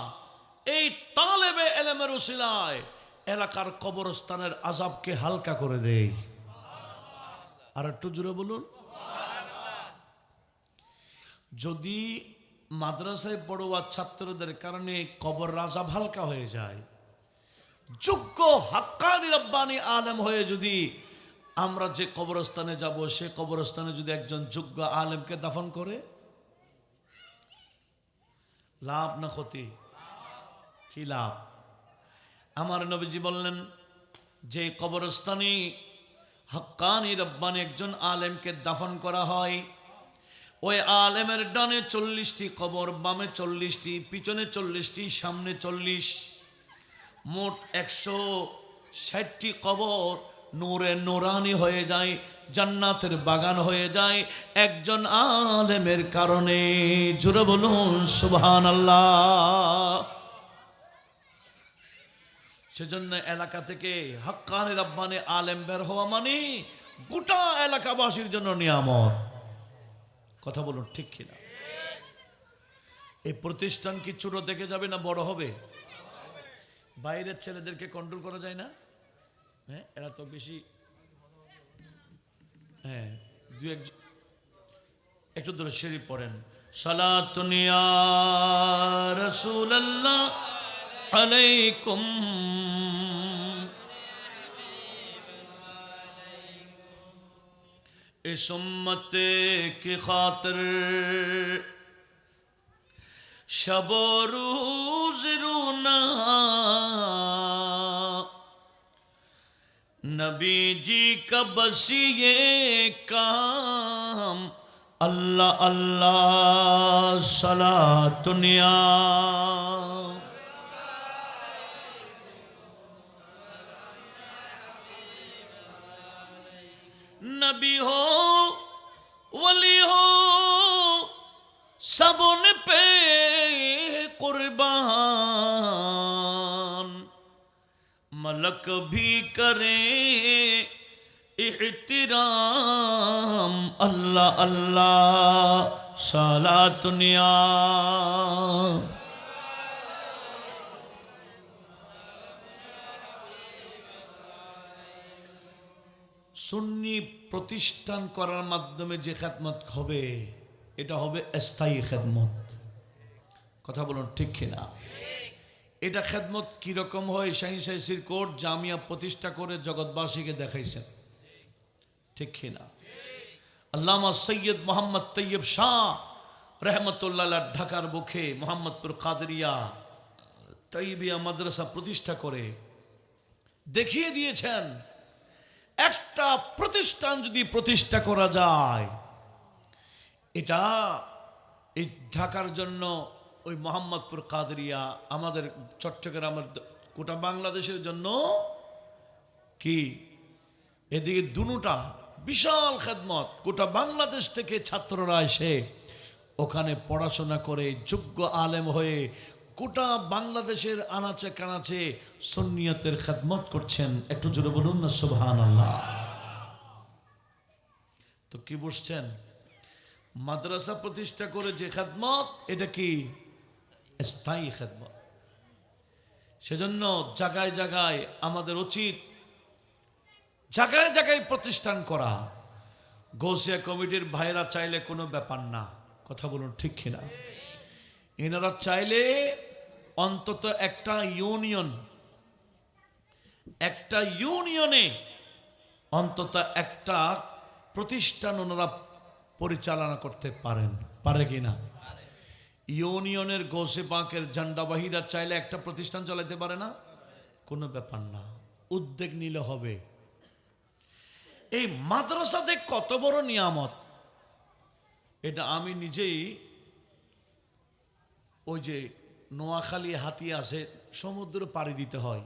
এই তালেবে এলেমের উসিলায় এলাকার কবরস্থানের আযাবকে হালকা করে দেয়। আর একটু জোরে বলুন। যদি মাদ্রাসায় পড়ুয়া ছাত্রদের কারণে কবর আযাব হালকা হয়ে যায়, যোগ্য হাক্কানি রব্বানি আলেম হয়ে যদি আমরা যে কবরস্থানে যাব, সে কবরস্থানে যদি একজন যোগ্য আলেমকে দাফন করে, লাভ না ক্ষতি? কি লাভ? আমার নবীজি বললেন, যে কবরস্থানে হাক্কানি রব্বানি একজন আলেমকে দাফন করা হয়, ওই আলেমের ডানে 40টি কবর, বামে 40টি, পিছনে 40টি, সামনে 40, মোট 160টি কবর নূরে নূরানি হয়ে যায়, জান্নাতের বাগান হয়ে যায় একজন আলেমের কারণে। জোরে বলুন সুবহানাল্লাহ। সেজন্য এলাকা থেকে হাক্কানি রব্বানি আলেম বের হওয়া মানে গোটা এলাকাবাসীর জন্য নিয়ামত। কথা বলুন ঠিক কিনা? এই প্রতিষ্ঠান কি ছোট থেকে যাবে না বড় হবে? বাইরের ছেলেদেরকে কন্ট্রোল করা যায় না? হ্যাঁ, এরা তো বেশি। হ্যাঁ, দু এক একটু দূরে শরীফ পড়েন। সালাতুন ইয়া রাসূলুল্লাহ আলাইকুম इस उम्मत की खातिर शब रोज रोना नबी जी का बस ये काम अल्लाह अल्लाह सलातुन या नबी हो वली हो सब उन पे कुर्बान मलक भी करे इहतिराम अल्लाह अल्लाह सलातुन या সুন্নি প্রতিষ্ঠান করার মাধ্যমে যে খেদমত হবে এটা হবে স্থায়ী খেদমত। কথা বলুন ঠিক কিনা? এটা খেদমত কিরকম হয়? শাহী শাহীর কোট জামিয়া প্রতিষ্ঠা করে জগৎবাসীকে দেখাইছেন, ঠিক কিনা? আল্লামা সৈয়দ মোহাম্মদ তৈয়ব শাহ রহমতুল্লাহ ঢাকার বুকে মোহাম্মদপুর কাদেরিয়া তৈবিয়া মাদ্রাসা প্রতিষ্ঠা করে দেখিয়ে দিয়েছেন একটা প্রতিষ্ঠান যদি প্রতিষ্ঠা করা যায়, এটা এই ঢাকার জন্য ওই মোহাম্মদপুর কাদেরিয়া আমাদের চট্টগ্রামের গোটা বাংলাদেশের জন্য কি এদিকে দুটা বিশাল খেদমত। গোটা বাংলাদেশ থেকে ছাত্ররা এসে ওখানে পড়াশোনা করে যোগ্য আলেম হয়ে গোটা বাংলাদেশের আনাচে কানাচে সুন্নিয়তের খেদমত করছেন। একটু জোরে বলুন না সুবহানাল্লাহ। তো কি বসছেন? মাদ্রাসা প্রতিষ্ঠা করে যে খেদমত, এটা কি স্থায়ী খেদমত। সেজন্য জায়গায় জায়গায় আমাদের উচিত জায়গায় জায়গায় প্রতিষ্ঠান করা। গৌসিয়া কমিটির ভাইরা চাইলে কোনো ব্যাপার না, কথা বলুন ঠিক কিনা? এনারা চাইলে অন্তত একটা ইউনিয়নে অন্তত একটা প্রতিষ্ঠান ওনারা পরিচালনা করতে পারেন, পারে কিনা? ইউনিয়নের গৌসে পাকের ঝান্ডাবাহীরা চাইলে একটা প্রতিষ্ঠান চালাতে পারে না? কোনো ব্যাপার না, উদ্যোগ নিলে হবে। এই মাদ্রাসাতে কত বড় নিয়ামত, এটা আমি নিজেই ওই যে নোয়াখালী হাতিয়া আছে, সমুদ্র পাড়ি দিতে হয়,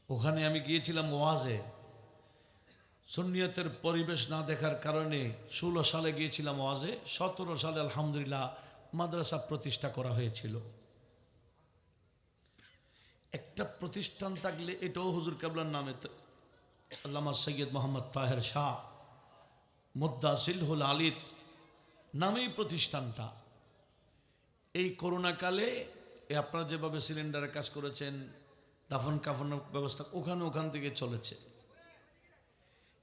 ওখানে আমি গিয়েছিলাম ওয়াজে। সুন্নিয়তের পরিবেশ না দেখার কারণে 16 সালে গিয়েছিলাম ওয়াজে, 17 সালে আলহামদুলিল্লাহ মাদ্রাসা প্রতিষ্ঠা করা হয়েছিল। একটা প্রতিষ্ঠান থাকলে, এটাও হুজুর কেবলার নামে, আল্লামা সৈয়দ মোহাম্মদ তাহের শাহ মুদ্দাসিলহুল আলীর নামেই প্রতিষ্ঠানটা। এই করোনাকালে আপনারা যেভাবে সিলিন্ডারের কাজ করেছেন, দাফন কাফনের ব্যবস্থা ওখান থেকে চলেছে।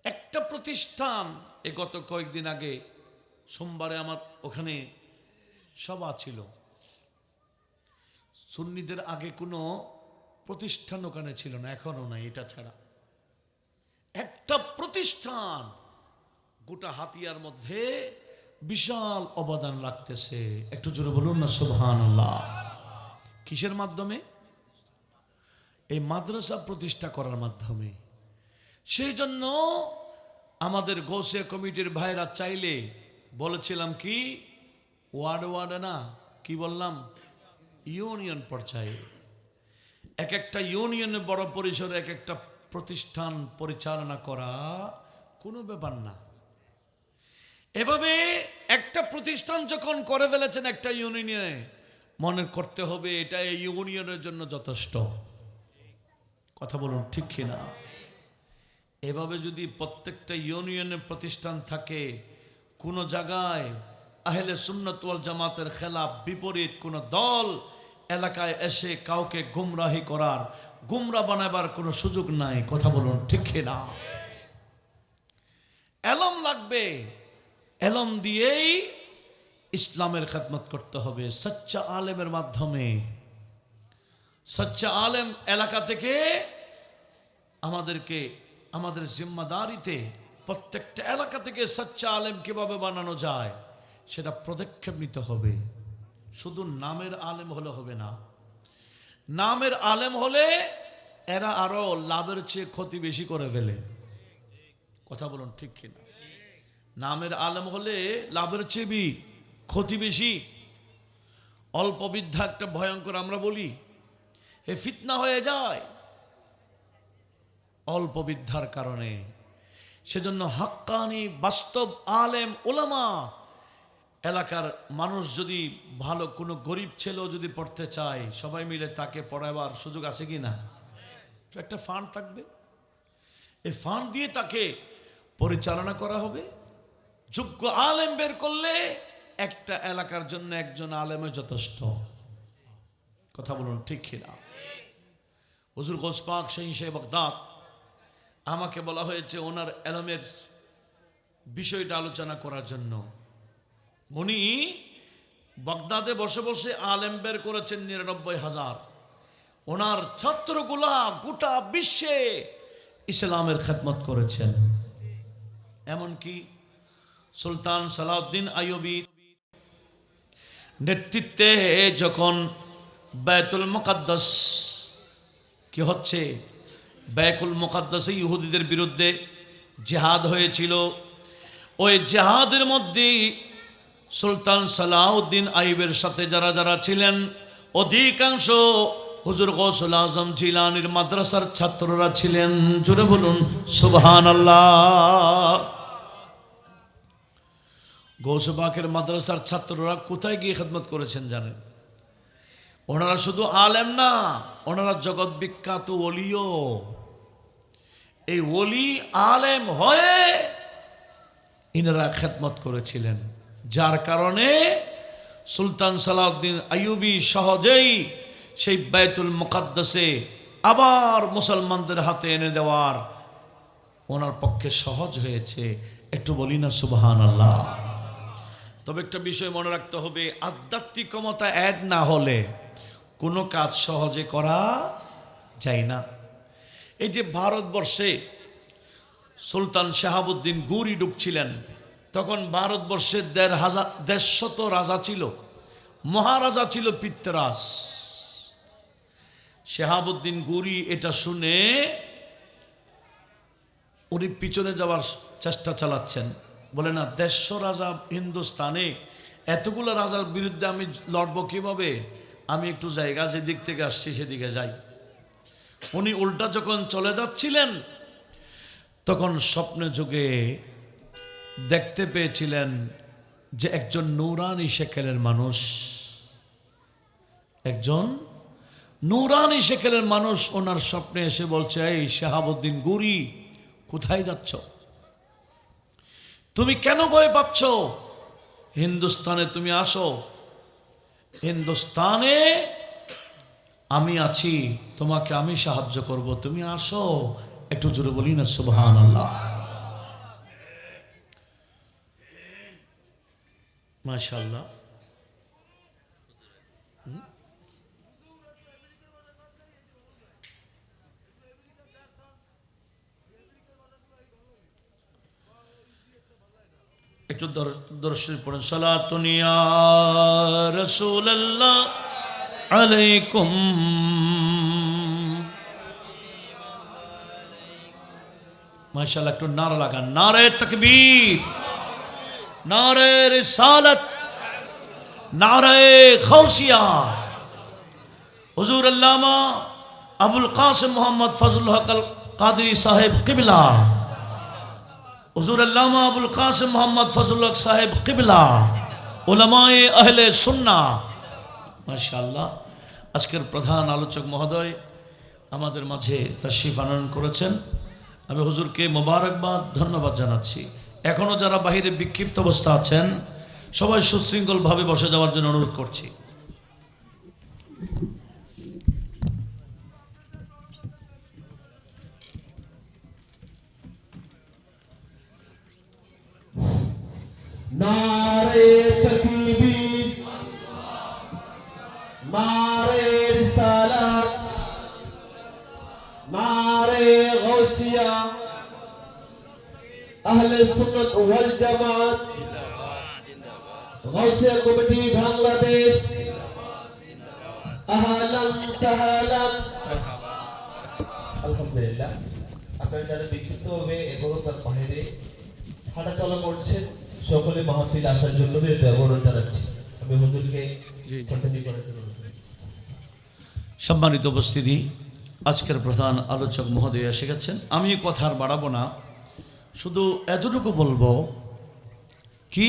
একটা প্রতিষ্ঠান গত কয়েকদিন আগে সোমবারে আমার ওখানে সভা ছিল। সুন্নিদের আগে কোনো প্রতিষ্ঠান ওখানে ছিল না, এখনো নাই। এটা ছাড়া একটা প্রতিষ্ঠান গোটা হাতিয়ার মধ্যে বিশাল অবদান রাখতেছে। একটু জোরে বলুন না সুবহানাল্লাহ। কিসের মাধ্যমে? এই মাদ্রাসা প্রতিষ্ঠা করার মাধ্যমে। সেই জন্য আমাদের গৌসিয়া কমিটির ভাইরা চাইলে, বলেছিলাম কি ওয়ার্ডে না, কি বললাম, ইউনিয়ন পর্যায়ে এক একটা ইউনিয়নে বড় পরিসরে এক একটা প্রতিষ্ঠান পরিচালনা করা কোনো ব্যাপার না। এভাবে একটা প্রতিষ্ঠান যখন করে ফেলেছেন একটা ইউনিয়নে, মনে করতে হবে এটা এই ইউনিয়নের জন্য যথেষ্ট। কথা বলুন ঠিক কিনা? এভাবে যদি প্রত্যেকটা ইউনিয়নে প্রতিষ্ঠান থাকে, কোনো জায়গায় আহলে সুন্নাত ওয়াল জামাতের খেলাফ বিপরীত কোনো দল এলাকায় এসে কাউকে গুমরাহি করার, গুমরা বানাবার কোনো সুযোগ নাই। কথা বলুন ঠিক না? এলম লাগবে, এলম দিয়েই ইসলামের খেদমত করতে হবে সচ্চা আলেমের মাধ্যমে। সচ্চা আলেম এলাকা থেকে আমাদেরকে, আমাদের জিম্মাদারিতে প্রত্যেকটা এলাকা থেকে সচ্চা আলেম কিভাবে বানানো যায় সেটা পদক্ষেপ নিতে হবে। শুধু নামের আলেম হলে হবে না। নামের আলেম হলে এরা আরো লাভের চেয়ে ক্ষতি বেশি করে ফেলে। কথা বলুন ঠিক কিনা? নামের আলেম হলে লাভের চেয়ে ক্ষতি বেশি। অল্প বিদ্যা একটা ভয়ঙ্কর, আমরা বলি এ ফিতনা হয়ে যায় অল্প বিদ্যার কারণে। সেজন্য হাক্কানি বাস্তব আলেম ওলামা, এলাকার মানুষ যদি ভালো কোনো গরিব ছেলেও যদি পড়তে চায়, সবাই মিলে তাকে পড়াবার সুযোগ আছে কি না? একটা ফান্ড থাকবে, এই ফান্ড দিয়ে তাকে পরিচালনা করা হবে। যোগ্য আলেম বের করলে একটা এলাকার জন্য একজন আলেমে যথেষ্ট। কথা বলুন ঠিক কিনা? হুজুর গৌস পাক শাহ বাগদাদ, আমাকে বলা হয়েছে ওনার এলমের বিষয়টা আলোচনা করার জন্য। উনি বাগদাদে বসে বসে আলেম বের করেছেন ৯৯,০০০। ওনার ছাত্রগুলা গোটা বিশ্বে ইসলামের খেদমত করেছেন। এমনকি সুলতান সালাউদ্দিন আইয়ুবী নেতৃত্বে যখন বাইতুল মুকাদ্দাস কি হচ্ছে, বাইতুল মুকাদ্দাসে ইহুদিদের বিরুদ্ধে জিহাদ হয়েছিল, ওই জিহাদের মধ্যে সুলতান সালাউদ্দিন আইয়ুবের সাথে যারা যারা ছিলেন অধিকাংশ হুজুর গৌসুল আজম জিলানীর মাদ্রাসার ছাত্ররা ছিলেন। জোরে বলুন সুবহানাল্লাহ। গৌস পাকের মাদ্রাসার ছাত্ররা কোথায় গিয়ে খেদমত করেছেন জানেন? ওনারা শুধু আলেম না, ওনারা জগৎ বিখ্যাত ওলিও। এই ওলি আলেম হয়ে ইনারা খেদমত করেছিলেন, যার কারণে সুলতান সালাউদ্দিন আইয়ুবী সহজেই সেই বাইতুল মুকাদ্দাসে আবার মুসলমানদের হাতে এনে দেওয়ার ওনার পক্ষে সহজ হয়েছে। একটু বলি না সুবহানাল্লাহ। তবে একটা বিষয় মনে রাখতে হবে, আধ্যাত্মিকতা অ্যাড না হলে কোনো কাজ সহজে করা যায় না। এই যে ভারতবর্ষে সুলতান শাহাবুদ্দিন গৌরি ঢুকছিলেন, তখন ভারতবর্ষে ১৫০ রাজা ছিল, মহারাজা ছিল পিত্তরাজ। শাহাবুদ্দিন গৌরি এটা শুনে উনি পিছনে যাওয়ার চেষ্টা চালাচ্ছেন। বলে না, ১৫০ রাজা হিন্দুস্তানে, এতগুলো রাজার বিরুদ্ধে আমি লড়বো কিভাবে? আমি একটু জায়গা যেদিক থেকে আসছি সেদিকে যাই। উনি উল্টা যখন চলে যাচ্ছিলেন তখন স্বপ্নে যুগে দেখতে পেয়েছিলেন যে একজন নূরানি শেকেলের মানুষ, একজন নূরানি শেকেলের মানুষ ওনার স্বপ্নে এসে বলছে, এই শাহাবুদ্দিন গৌরি কোথায় যাচ্ছ? তুমি কেন ভয় পাচ্ছ? হিন্দুস্তানে তুমি আসো, হিন্দুস্তানে আমি আছি, তোমাকে আমি সাহায্য করব, তুমি আসো। একটু জোরে বলি না সুবহানাল্লাহ। মাশাআল্লাহ। একটু দর্শন পড়েন, সালাতুন ইয়া রাসূলুল্লাহ আলাইকুম। মাশাআল্লাহ, একটু নারা লাগান, নারে তাকবীর, নারে রিসালাত, নারে গাউসিয়া। হুজুর আল্লামা আবুল কাসিম মোহাম্মদ ফজলুল হক আল কাদরি সাহেব কিবলা, হুজুর আল্লামা আবুল কাসিম মোহাম্মদ ফজলুল হক সাহেব কিবলা, উলামায়ে আহলে সুন্নাহ। মাশাআল্লাহ, আজকের প্রধান আলোচক মহোদয় আমাদের মাঝে তাশরিফ আনয়ন করেছেন। আমি হুজুরকে মোবারকবাদ, ধন্যবাদ জানাচ্ছি। এখনও যারা বাহিরে বিক্ষিপ্ত অবস্থা আছেন সবাই সুশৃঙ্খলভাবে বসে যাওয়ার জন্য অনুরোধ করছি। नारे तकबीर, नारे रिसालत, नारे गौसिया, अहले सुन्नत वल जमात, गौसिया कमिटी बांग्लादेश, अहलन सहलन। আলহামদুলিল্লাহ, আপনারা যারা বিক্ষিপ্তভাবে এগোনোর বাইরে হাঁটাচলা করছেন সকলে মাহফিল আসার জন্য অনুরোধ জানাচ্ছি। আমি হুজুরকে কন্টিনিউ করার জন্য। সম্মানিত উপস্থিতি, আজকের প্রধান আলোচক মহোদয় এসে গেছেন। আমি কথা আর বাড়াবো না, শুধু এতটুকু বলবো কি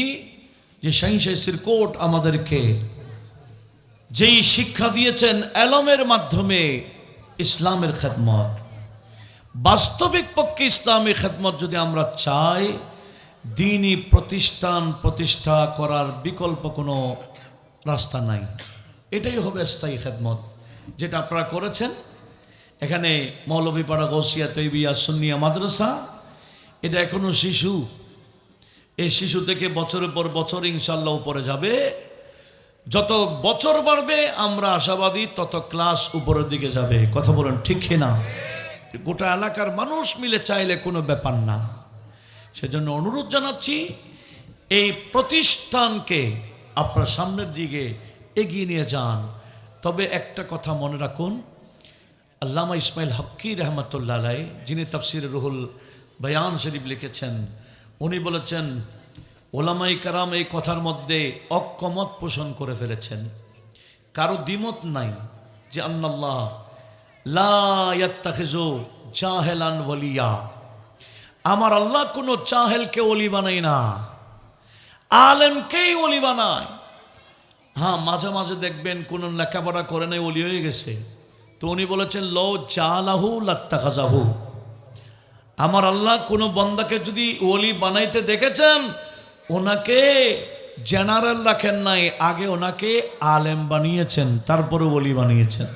যে শাহিন সিরকোট আমাদেরকে যেই শিক্ষা দিয়েছেন এলমের মাধ্যমে ইসলামের খেদমত, বাস্তবিক পক্ষে ইসলামী খেদমত যদি আমরা চাই, দ্বীনি প্রতিষ্ঠান প্রতিষ্ঠা করার বিকল্প কোনো রাস্তা নাই। এটাই হবে স্থায়ী খেদমত, যেটা আপনারা করেছেন। এখানে মৌলভীপাড়া গৌসিয়া তৈবিয়া সুন্নিয়া মাদ্রাসা, এটা এখনো শিশু। এই শিশু থেকে বছরের পর বছর ইনশাল্লাহ উপরে যাবে। যত বছর বাড়বে আমরা আশাবাদী তত ক্লাস উপরের দিকে যাবে। কথা বলেন ঠিক কিনা? গোটা এলাকার মানুষ মিলে চাইলে কোনো ব্যাপার না। সেজন্য অনুরোধ জানাচ্ছি, এই প্রতিষ্ঠানকে আপনার সামনের দিকে এগিয়ে নিয়ে যান। তবে একটা কথা মনে রাখুন, আল্লামা ইসমাইল হক্কি রহমতুল্লাহ আলাই, যিনি তাফসির রুহুল বয়ান শরীফ লিখেছেন, উনি বলেছেন ওলামাই কারাম এই কথার মধ্যে অকমত পোষণ করে ফেলেছেন। কারো দ্বিমত নাই যে আল্লাহ লা ইয়াত্তাখিযু জাহেলান ওয়ালিয়া, আমার আল্লাহ কোনো চাহেলকে ওলি বানাই না, আলেমকেই ওলি বানায়। হ্যাঁ, মাঝে মাঝে দেখবেন কোন লেখাপড়া করে নাই ওলি হয়ে গেছে, তো উনি বলেছেন লো জালাহু লাত্তাখাযাহু, আমার আল্লাহ কোনো বান্দাকে যদি ওলি বানাইতে দেখেছেন, ওনাকে জেনারেল রাখেন নাই, আগে ওনাকে আলেম বানিয়েছেন, তারপরে ওলি বানিয়েছেন।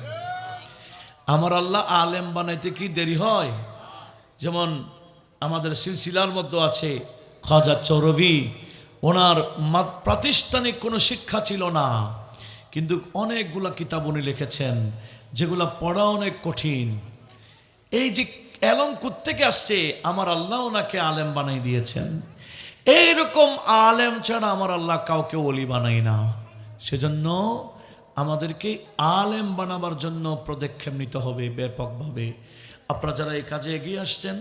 আমার আল্লাহ আলেম বানাইতে কি দেরি হয়? যেমন আমাদের সিলসিলার মধ্যে আছে খাজা চৌরভি, ওনার প্রাতিষ্ঠানিক কোনো শিক্ষা ছিল না, কিন্তু অনেকগুলা কিতাব উনি লিখেছেন যেগুলা পড়া অনেক কঠিন। এই যে এলম কোত্থেকে আসছে, আমার আল্লাহ ওনাকে আলেম বানাই দিয়েছেন। এইরকম আলেম ছাড়া আমার আল্লাহ কাউকে ওলি বানাই না। সেজন্য আমাদেরকে আলেম বানাবার জন্য পদক্ষেপ নিতে হবে ব্যাপকভাবে। আপনারা যারা এই কাজে এগিয়ে আসছেন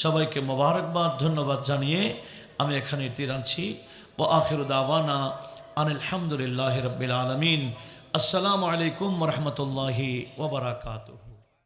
সবাইকে মোবারকবাদ, ধন্যবাদ জানিয়ে আমি এখানে তীর আনছি। ওয়া আখিরু দাওয়ানা আনিল হামদুলিল্লাহি রাব্বিল আলামিন। আসসালামু আলাইকুম ওয়া রাহমাতুল্লাহি ওয়া বারাকাতুহু।